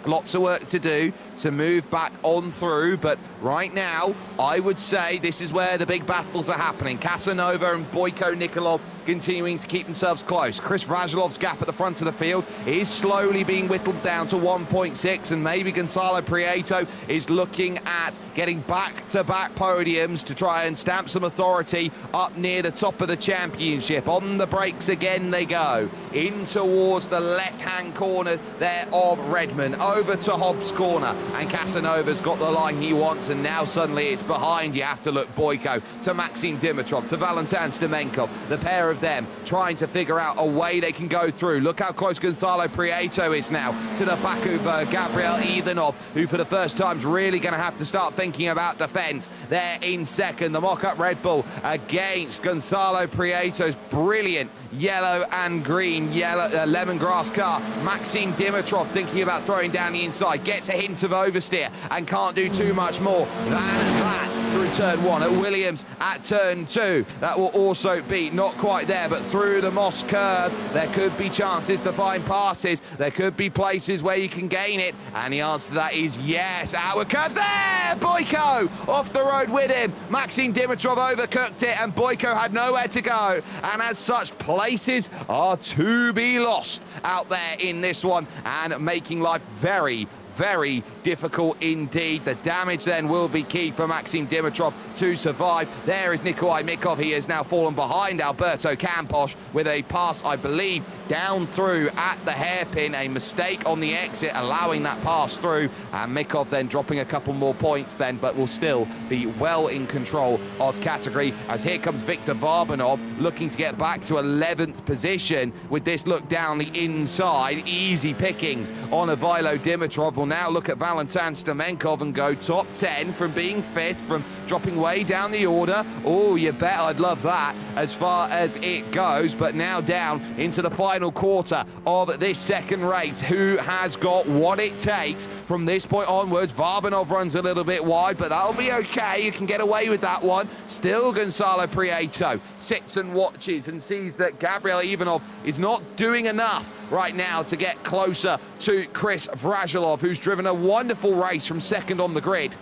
lots of work to do to move back on through, but right now I would say this is where the big battles are happening. Casanova and Boyko Nikolov continuing to keep themselves close. Chris Vrajilov's gap at the front of the field is slowly being whittled down to 1.6, and maybe Gonzalo Prieto is looking at getting back-to-back podiums to try and stamp some authority up near the top of the championship. On the brakes again they go, in towards the left-hand corner there of Redmond, over to Hobbs corner, and Casanova's got the line he wants, and now suddenly it's behind. You have to look Boyko, to Maxim Dimitrov, to Valentin Stemenkov, the pair of them trying to figure out a way they can go through. Look how close Gonzalo Prieto is now to the back of Gabriel Ivanov, who for the first time is really going to have to start thinking about defence. There in second, the mock-up Red Bull against Gonzalo Prieto's brilliant yellow and green lemongrass car. Maxim Dimitrov thinking about throwing down the inside, gets a hint of oversteer and can't do too much more than that through turn one. At Williams at turn two, that will also be not quite there, but through the Moss curve there could be chances to find passes, there could be places where you can gain it, and the answer to that is yes. Outward curves there, Boyko off the road with him. Maxim Dimitrov overcooked it and Boyko had nowhere to go, and as such places are to be lost out there in this one, and making life very, very difficult indeed. The damage then will be key for Maxim Dimitrov to survive. There is Nikolai Mikov. He has now fallen behind Alberto Campos with a pass, I believe, down through at the hairpin. A mistake on the exit allowing that pass through, and Mikov then dropping a couple more points then, but will still be well in control of category, as here comes Viktor Varbanov looking to get back to 11th position with this look down the inside. Easy pickings on Ivaylo Dimitrov. Will now look at Valentin Stemenkov and go top 10 from being 5th, from dropping way down the order. Oh, you bet I'd love that as far as it goes, but now down into the final quarter of this second race. Who has got what it takes from this point onwards? Varbanov runs a little bit wide, but that'll be okay. You can get away with that one. Still Gonzalo Prieto sits and watches and sees that Gabriel Ivanov is not doing enough right now to get closer to Chris Vrajilov, who's driven a wonderful race from second on the grid.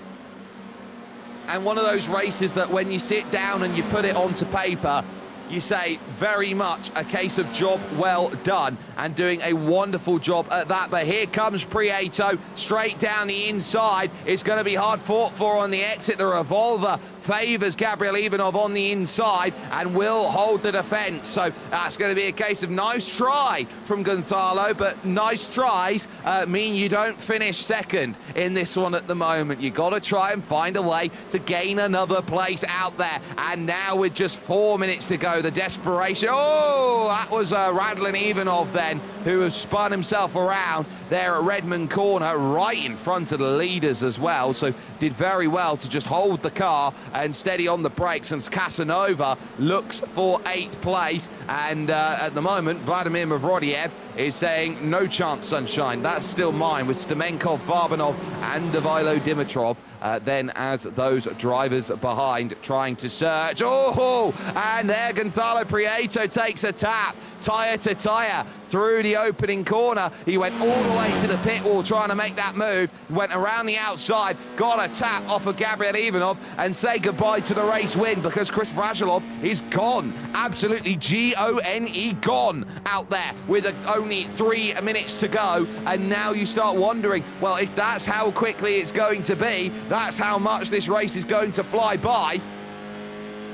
And one of those races that when you sit down and you put it onto paper, you say very much a case of job well done, and doing a wonderful job at that. But here comes Prieto straight down the inside. It's going to be hard fought for on the exit. The revolver favours Gabriel Ivanov on the inside and will hold the defence. So that's going to be a case of nice try from Gonzalo, but nice tries mean you don't finish second in this one at the moment. You got to try and find a way to gain another place out there. And now with just 4 minutes to go, the desperation. Oh, that was Radlin Ivanov then, who has spun himself around there at Redmond corner, right in front of the leaders as well. So did very well to just hold the car and steady on the brakes, and Casanova looks for 8th place. And at the moment, Vladimir Mavrodiev is saying, no chance, sunshine. That's still mine, with Stemenkov, Varbanov and Ivaylo Dimitrov then as those drivers behind trying to search. Oh, and there Gonzalo Prieto takes a tap, tyre to tyre through the opening corner. He went all the way to the pit wall trying to make that move, went around the outside, got a tap off of Gabriel Ivanov, and say goodbye to the race win, because Chris Vrajilov is gone, absolutely G-O-N-E, gone out there with only 3 minutes to go. And now you start wondering, well, if that's how quickly it's going to be, that's how much this race is going to fly by.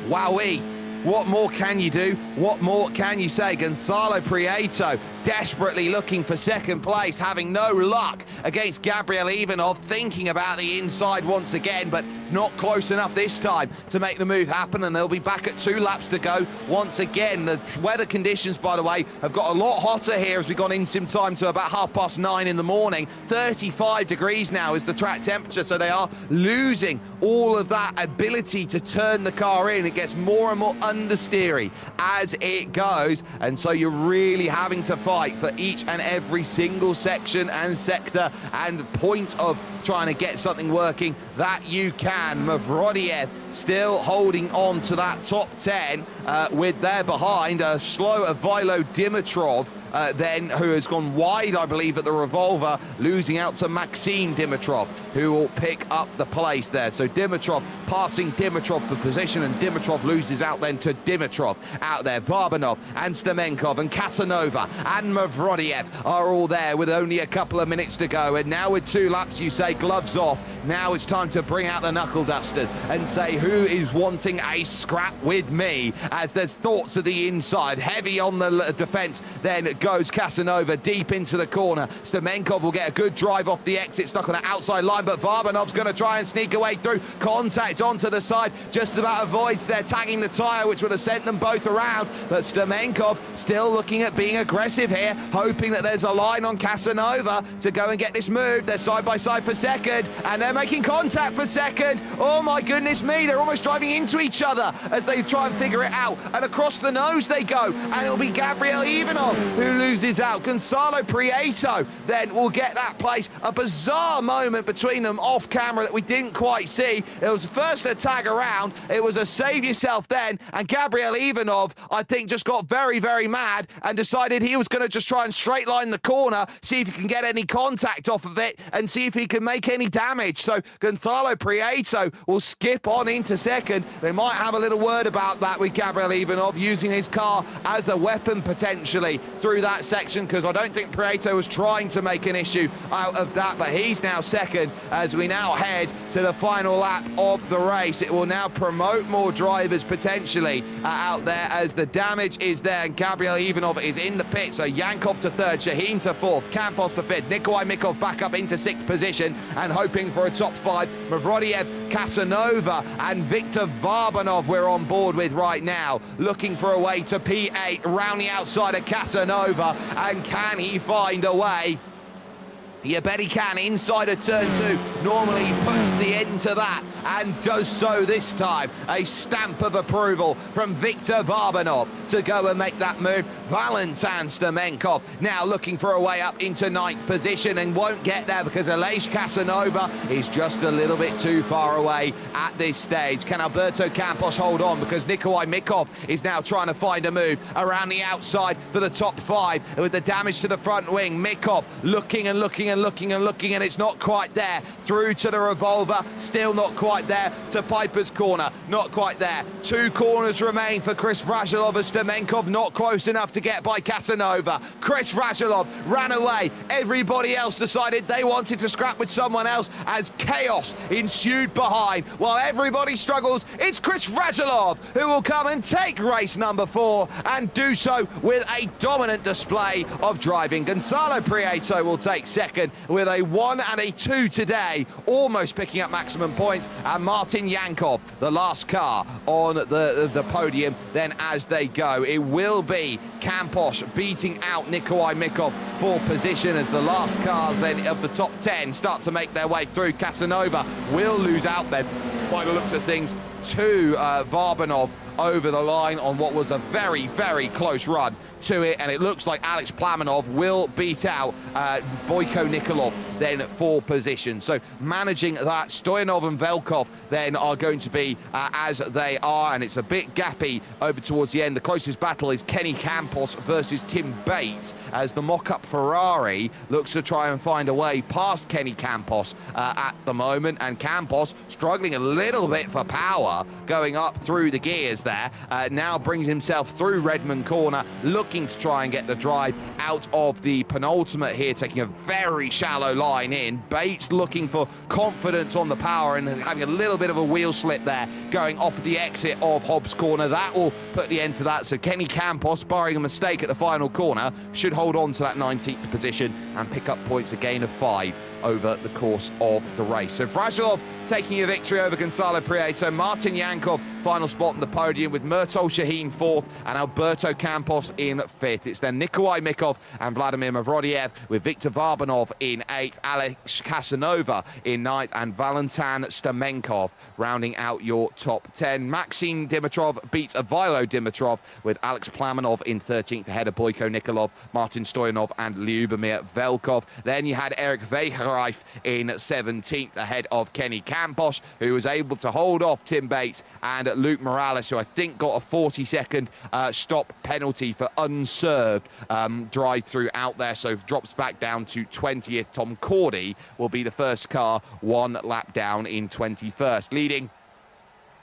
Wowee. What more can you do? What more can you say? Gonzalo Prieto desperately looking for second place, having no luck against Gabriel Ivanov, thinking about the inside once again, but it's not close enough this time to make the move happen, and they'll be back at 2 laps to go once again. The weather conditions, by the way, have got a lot hotter here as we got in sim time to about 9:30 in the morning. 35 degrees now is the track temperature, so they are losing all of that ability to turn the car in. It gets more and more understeery as it goes, and so you're really having to fight for each and every single section and sector and point of trying to get something working that you can. Mavrodiev still holding on to that top 10 with there behind a slow Ivilo Dimitrov, then who has gone wide, I believe, at the revolver, losing out to Maxime Dimitrov, who will pick up the place there. So Dimitrov passing Dimitrov for position, and Dimitrov loses out then to Dimitrov. Out there, Varbanov and Stamenkov and Casanova and Mavrodiev are all there with only a couple of minutes to go. And now with 2 laps, you say gloves off. Now it's time to bring out the knuckle dusters and say who is wanting a scrap with me, as there's thoughts of the inside. Heavy on the defence, then goes Casanova deep into the corner. Stamenkov will get a good drive off the exit, stuck on the outside line, but Varbanov's going to try and sneak away through. Contact onto the side, just about avoids there, tagging the tyre, which would have sent them both around. But Stamenkov still looking at being aggressive here, hoping that there's a line on Casanova to go and get this move. They're side by side for second, and they're making contact for second. Oh my goodness me, they're almost driving into each other as they try and figure it out. And across the nose they go, and it'll be Gabriel Ivanov who loses out. Gonzalo Prieto then will get that place. A bizarre moment between them off camera that we didn't quite see. It was first a tag around, it was a save yourself then, and Gabriel Ivanov, I think, just got very, very mad and decided he was going to just try and straight line the corner, see if he can get any contact off of it and see if he can make any damage. So Gonzalo Prieto will skip on into second. They might have a little word about that with Gabriel Ivanov using his car as a weapon potentially through that section, because I don't think Prieto was trying to make an issue out of that. But he's now second as we now head to the final lap of the race. It will now promote more drivers potentially out there as the damage is there, and Gabriel Ivanov is in the pit. So Yankov to third, Shaheen to fourth, Campos to fifth, Nikolai Mikov back up into sixth position and hoping for a top 5. Mavrodiev, Casanova and Viktor Varbanov we're on board with right now, looking for a way to P8 round the outside of Casanova. And can he find a way? You bet he can, inside of turn 2. Normally he puts the end to that and does so this time. A stamp of approval from Viktor Varbanov to go and make that move. Valentin Stamenkov now looking for a way up into 9th position and won't get there because Aleix Casanova is just a little bit too far away at this stage. Can Alberto Campos hold on, because Nikolai Mikov is now trying to find a move around the outside for the top 5 with the damage to the front wing. Mikov looking and looking and looking and looking, and it's not quite there. Through to the revolver, still not quite there. To Piper's corner, not quite there. 2 corners remain for Chris Vrajilov as Stamenkov not close enough to get by Casanova. Chris Vrajilov ran away. Everybody else decided they wanted to scrap with someone else as chaos ensued behind. While everybody struggles, it's Chris Vrajilov who will come and take race number 4 and do so with a dominant display of driving. Gonzalo Prieto will take second with a 1 and a 2 today, almost picking up maximum points, and Martin Yankov, the last car on the podium then as they go. It will be Campos beating out Nikolai Mikov for position as the last cars then of the top 10 start to make their way through. Casanova will lose out then, by the looks of things, to Varbanov over the line on what was a very, very close run to it, and it looks like Alex Plamanov will beat out Boyko Nikolov then for position. So managing that, Stoyanov and Velkov then are going to be as they are, and it's a bit gappy over towards the end. The closest battle is Kenny Campos versus Tim Bates as the mock-up Ferrari looks to try and find a way past Kenny Campos at the moment, and Campos struggling a little bit for power going up through the gears there. Now brings himself through Redmond Corner, looking to try and get the drive out of the penultimate here, taking a very shallow line in. Bates looking for confidence on the power and having a little bit of a wheel slip there, going off the exit of Hobbs Corner. That will put the end to that. So Kenny Campos, barring a mistake at the final corner, should hold on to that 19th position and pick up points, a gain of 5 over the course of the race. So Vrajilov taking a victory over Gonzalo Prieto. Martin Yankov final spot on the podium with Murtol Shaheen 4th and Alberto Campos in 5th. It's then Nikolai Mikov and Vladimir Mavrodiev with Viktor Varbanov in 8th, Alex Casanova in 9th and Valentin Stamenkov rounding out your top 10. Maxime Dimitrov beats Ivilo Dimitrov with Alex Plamanov in 13th ahead of Boyko Nikolov, Martin Stoyanov and Lyubomir Velkov. Then you had Eric Veichereif in 17th ahead of Kenny Campos, who was able to hold off Tim Bates and Luke Morales, who I think got a 40-second stop penalty for unserved drive-through out there, so drops back down to 20th. Tom Cordy will be the first car 1 lap down in 21st, leading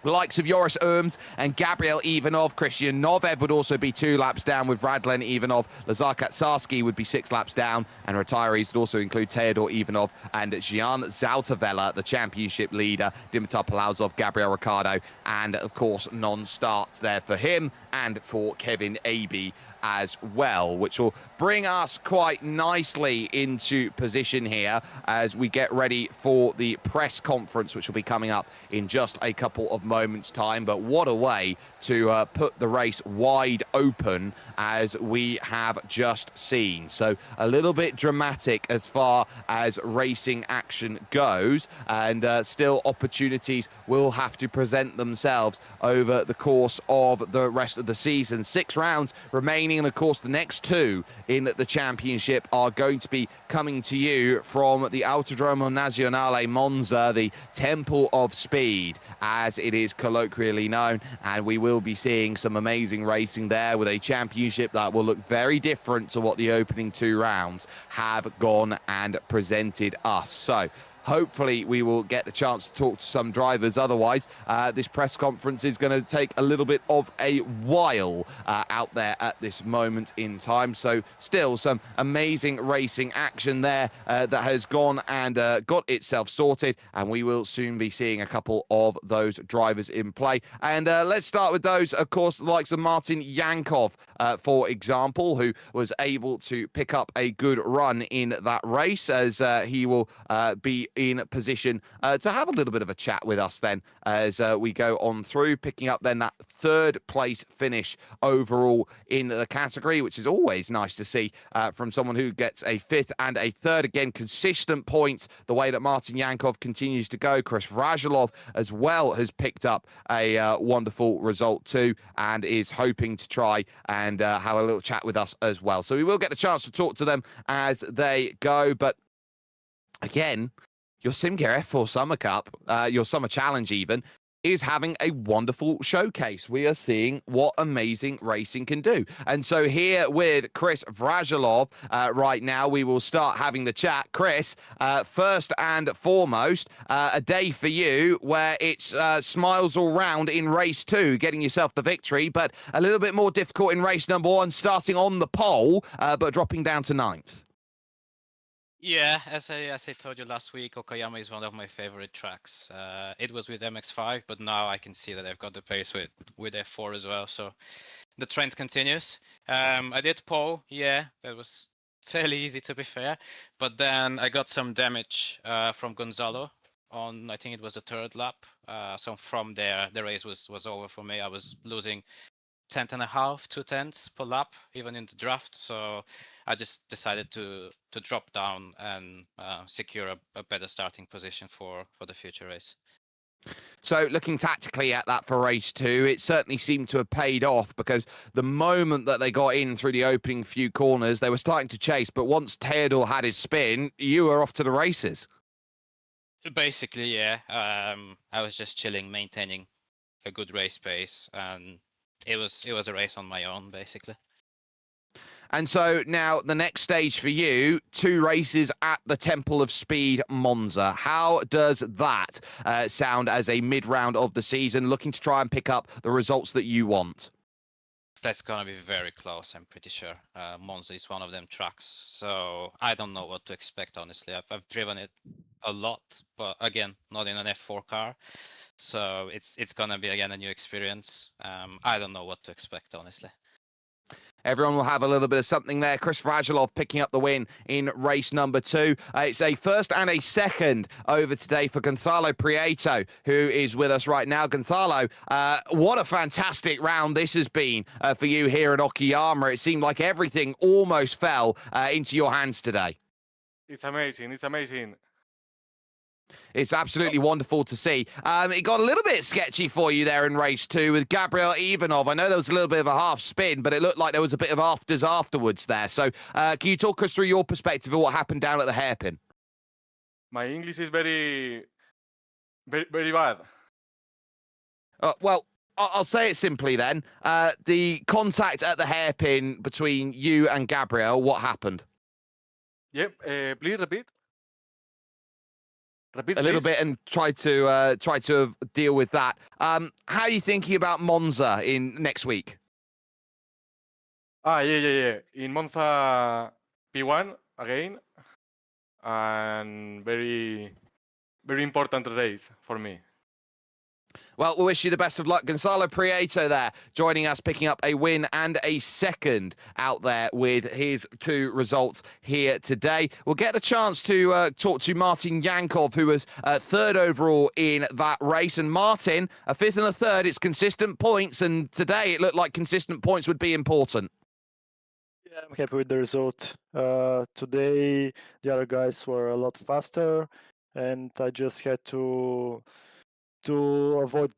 the likes of Joris Urms and Gabriel Ivanov. Christian Novev would also be 2 laps down, with Radlen Ivanov. Lazar Katsarski would be 6 laps down, and retirees would also include Teodor Ivanov and Jan Zaltavella, the championship leader, Dimitar Palauzov, Gabriel Ricciardo, and of course non-starts there for him and for Kevin Abey as well, which will bring us quite nicely into position here as we get ready for the press conference, which will be coming up in just a couple of moments' time. But what a way to put the race wide open, as we have just seen. So a little bit dramatic as far as racing action goes, and still opportunities will have to present themselves over the course of the rest of the season. 6 rounds remaining, and of course the next 2 in the championship are going to be coming to you from the Autodromo Nazionale Monza, the Temple of Speed as it is colloquially known, and we will be seeing some amazing racing there, with a championship that will look very different to what the opening 2 rounds have gone and presented us. So hopefully we will get the chance to talk to some drivers. Otherwise, this press conference is going to take a little bit of a while out there at this moment in time. So still some amazing racing action there that has gone and got itself sorted, and we will soon be seeing a couple of those drivers in play. And let's start with those, of course, the likes of Martin Yankov, for example, who was able to pick up a good run in that race, as he will be in position to have a little bit of a chat with us then as we go on through, picking up then that 3rd place finish overall in the category, which is always nice to see from someone who gets a 5th and a 3rd. Again, consistent points the way that Martin Yankov continues to go. Chris Vrajilov as well has picked up a wonderful result too, and is hoping to try and have a little chat with us as well. So we will get a chance to talk to them as they go. But again, your SIMGEAR F4 Summer Cup, your Summer Challenge even, is having a wonderful showcase. We are seeing what amazing racing can do. And so here with Chris Vrajilov right now, we will start having the chat. Chris, first and foremost, a day for you where it's smiles all round in race 2, getting yourself the victory, but a little bit more difficult in race number 1, starting on the pole, but dropping down to 9th. Yeah, as I told you last week, Okayama is one of my favorite tracks. It was with MX5, but now I can see that I've got the pace with F4 as well. So the trend continues. I did pole, yeah, that was fairly easy to be fair. But then I got some damage from Gonzalo on, I think it was the 3rd lap. So from there, the race was over for me. I was losing 10.5, 2 tenths per lap, even in the draft. So I just decided to drop down and secure a better starting position for the future race. So looking tactically at that for race 2, it certainly seemed to have paid off, because the moment that they got in through the opening few corners, they were starting to chase. But once Teodor had his spin, you were off to the races. Basically, yeah. I was just chilling, maintaining a good race pace, and it was a race on my own, basically. And so now the next stage for you, 2 races at the Temple of Speed Monza. How does that sound as a mid-round of the season, looking to try and pick up the results that you want? That's going to be very close, I'm pretty sure. Monza is one of them tracks, so I don't know what to expect, honestly. I've driven it a lot, but again, not in an F4 car. So it's going to be, again, a new experience. I don't know what to expect, honestly. Everyone will have a little bit of something there. Chris Vrajilov picking up the win in race number 2. It's a 1st and a 2nd over today for Gonzalo Prieto, who is with us right now. Gonzalo, what a fantastic round this has been for you here at Okayama. It seemed like everything almost fell into your hands today. It's amazing. It's amazing. It's absolutely wonderful to see. It got a little bit sketchy for you there in race 2 with Gabriel Ivanov. I know there was a little bit of a half spin, but it looked like there was a bit of afters afterwards there. So can you talk us through your perspective of what happened down at the hairpin? My English is very bad. Well, I'll say it simply then. The contact at the hairpin between you and Gabriel, what happened? Yep. Please repeat. Repeat, A little please. bit and try to deal with that. How are you thinking about Monza in next week? Yeah. In Monza, P1 again, and very important race for me. Well, we wish you the best of luck. Gonzalo Prieto there joining us, picking up a win and a second out there with his two results here today. We'll get a chance to talk to Martin Yankov, who was third overall in that race. And Martin, a fifth and a third, it's consistent points. And today it looked like consistent points would be important. Yeah, I'm happy with the result. Today, the other guys were a lot faster, and I just had to avoid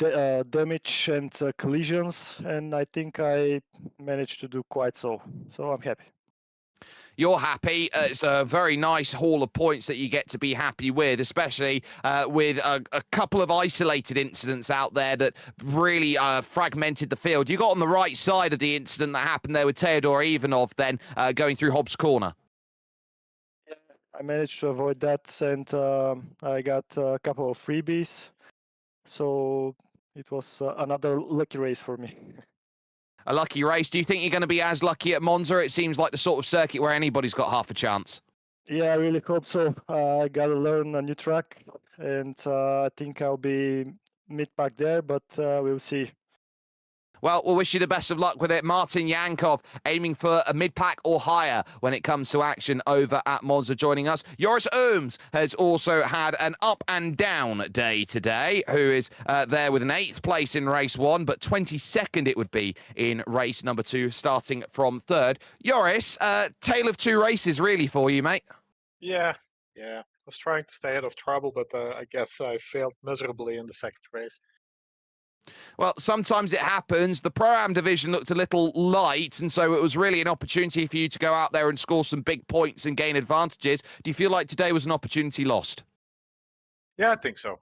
damage and collisions, and I think I managed to do quite so. So I'm happy. You're happy. It's a very nice haul of points that you get to be happy with, especially with a couple of isolated incidents out there that really fragmented the field. You got on the right side of the incident that happened there with Teodor Ivanov then going through Hobbs Corner. Yeah, I managed to avoid that, and I got a couple of freebies. So it was another lucky race for me. A lucky race. Do you think you're going to be as lucky at Monza? It seems like the sort of circuit where anybody's got half a chance. Yeah, I really hope so. I got to learn a new track, and I think I'll be mid-pack there, but we'll see. Well, we'll wish you the best of luck with it. Martin Yankov aiming for a mid-pack or higher when it comes to action over at Monza joining us. Joris Ooms has also had an up and down day today, who is there with an 8th place in race 1, but 22nd it would be in race number 2, starting from 3rd. Joris, tale of two races really for you, mate. Yeah. I was trying to stay out of trouble, but I guess I failed miserably in the second race. Well, sometimes it happens. The ProAm division looked a little light, and so it was really an opportunity for you to go out there and score some big points and gain advantages. Do you feel like today was an opportunity lost? Yeah, I think so.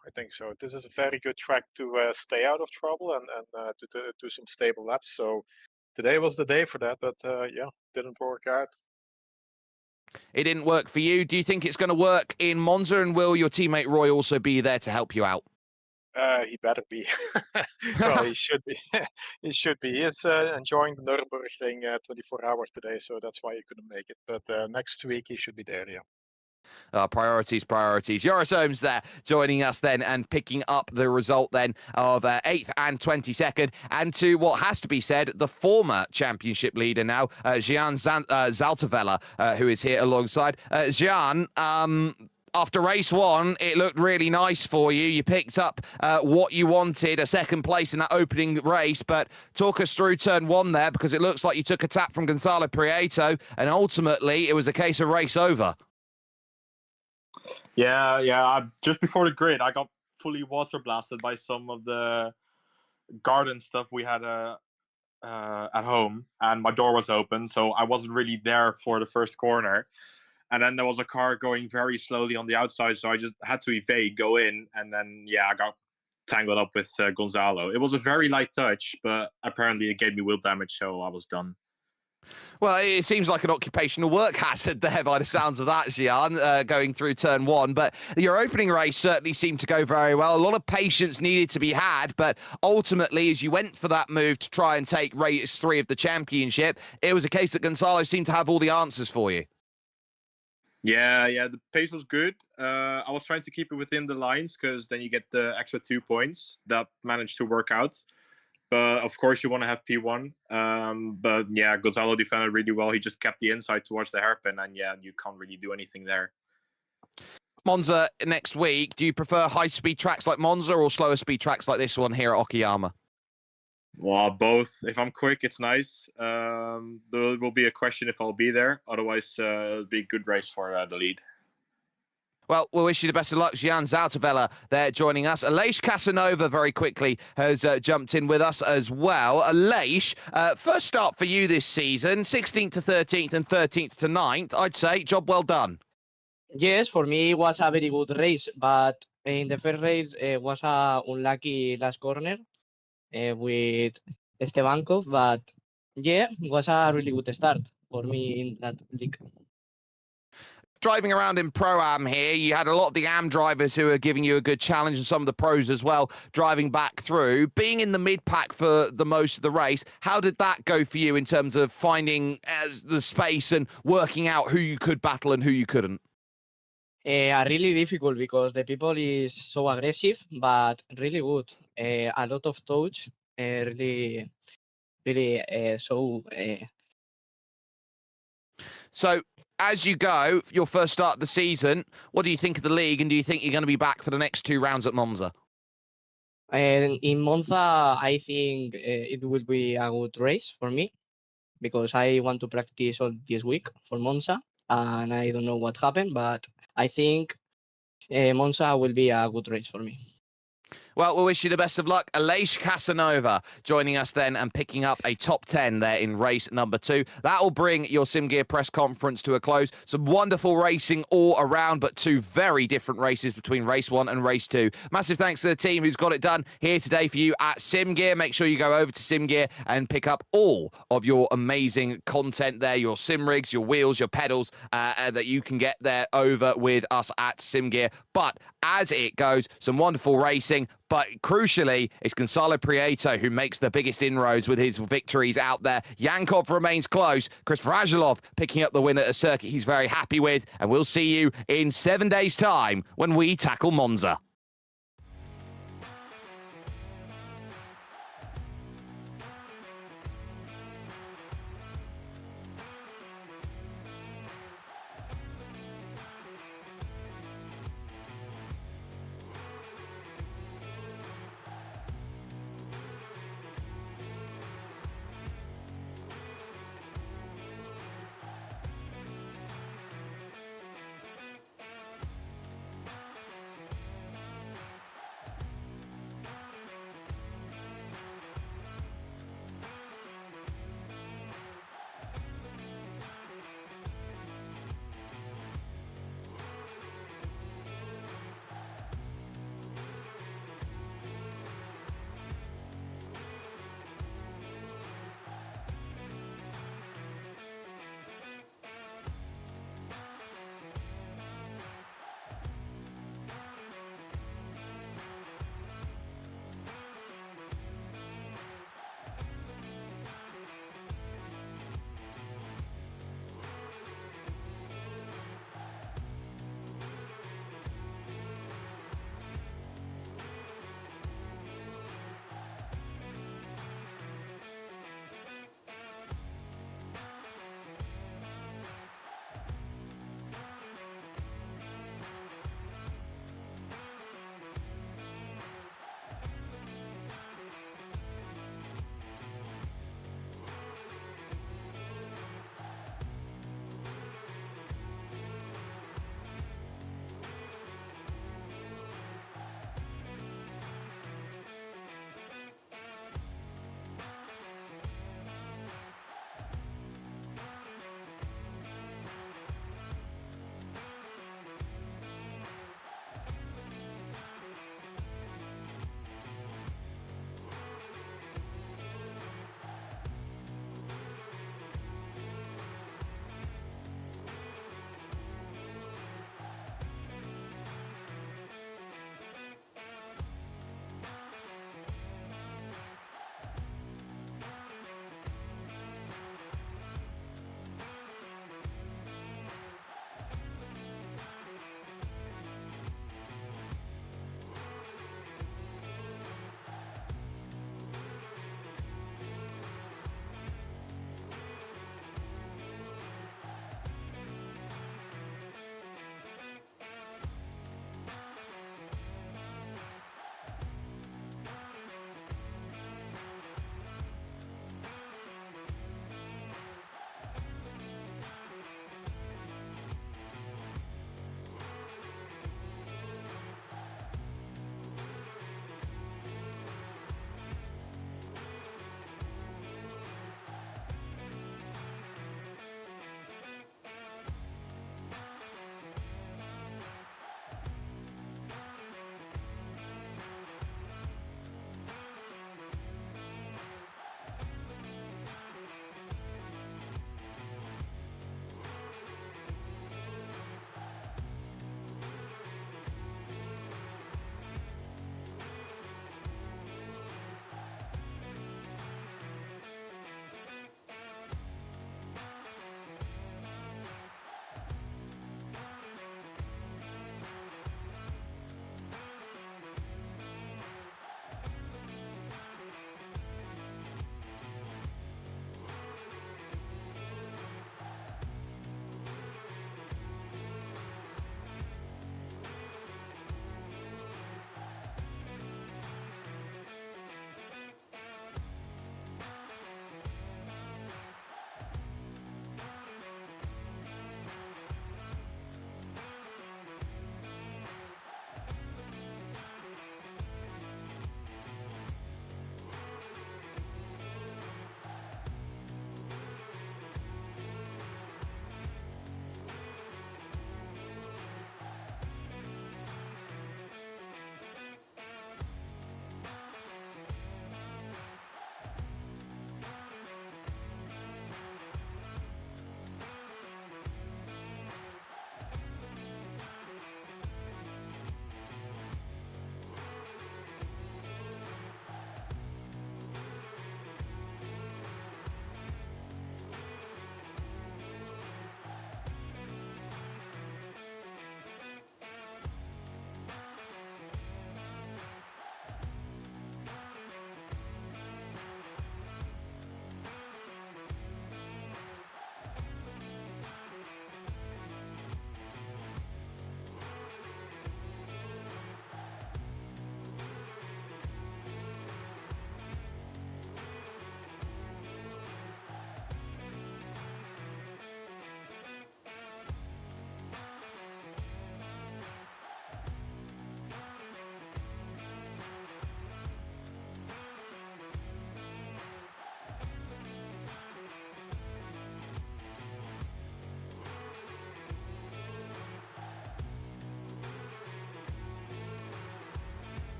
This is a very good track to stay out of trouble and to do some stable laps. So today was the day for that, but didn't work out. It didn't work for you. Do you think it's going to work in Monza, and will your teammate Roy also be there to help you out? He better be. Well, he should be. He should be. He is enjoying the Nürburgring 24 hours today, so that's why he couldn't make it. But next week he should be there, yeah. Priorities. Joris Ooms there joining us then and picking up the result then of 8th and 22nd. And to what has to be said, the former championship leader now, Gian Zaltavella, who is here alongside. Gian, after race 1, it looked really nice for you. You picked up what you wanted, a second place in that opening race. But talk us through turn 1 there, because it looks like you took a tap from Gonzalo Prieto, and ultimately it was a case of race over. Yeah. Just before the grid, I got fully water blasted by some of the garden stuff we had at home, and my door was open, so I wasn't really there for the first corner. And then there was a car going very slowly on the outside, so I just had to evade, go in, and then, I got tangled up with Gonzalo. It was a very light touch, but apparently it gave me wheel damage, so I was done. Well, it seems like an occupational work hazard there by the sounds of that, Gian, going through turn 1. But your opening race certainly seemed to go very well. A lot of patience needed to be had, but ultimately, as you went for that move to try and take race 3 of the championship, it was a case that Gonzalo seemed to have all the answers for you. Yeah, the pace was good. I was trying to keep it within the lines, because then you get the extra 2 points. That managed to work out. But of course, you want to have P1. But Gonzalo defended really well. He just kept the inside towards the hairpin, and you can't really do anything there. Monza next week, do you prefer high-speed tracks like Monza or slower speed tracks like this one here at Okayama? Well, both. If I'm quick, it's nice. There will be a question if I'll be there. Otherwise, it'll be a good race for the lead. Well, we'll wish you the best of luck. Gian Zaltavella there joining us. Aleix Casanova very quickly has jumped in with us as well. Aleix, first start for you this season, 16th to 13th and 13th to 9th. I'd say job well done. Yes, for me it was a very good race, but in the first race was a unlucky last corner. with Estebankov, but yeah, it was a really good start for me in that league. Driving around in ProAm here, you had a lot of the AM drivers who are giving you a good challenge and some of the pros as well driving back through. Being in the mid-pack for the most of the race, how did that go for you in terms of finding the space and working out who you could battle and who you couldn't? Really difficult because the people is so aggressive, but really good. A lot of touch, really, so So, as you go, your first start of the season, what do you think of the league, and do you think you're going to be back for the next 2 rounds at Monza? And in Monza, I think it will be a good race for me because I want to practice all this week for Monza, and I don't know what happened, but I think Monza will be a good race for me. Well, we wish you the best of luck. Aleix Casanova joining us then and picking up a top 10 there in race number 2. That will bring your SimGear press conference to a close. Some wonderful racing all around, but 2 very different races between race 1 and race 2. Massive thanks to the team who's got it done here today for you at SimGear. Make sure you go over to SimGear and pick up all of your amazing content there, your sim rigs, your wheels, your pedals, that you can get there over with us at SimGear. But as it goes, some wonderful racing. But crucially, it's Gonzalo Prieto who makes the biggest inroads with his victories out there. Yankov remains close. Chris Vrajilov picking up the win at a circuit he's very happy with. And we'll see you in 7 days' time when we tackle Monza.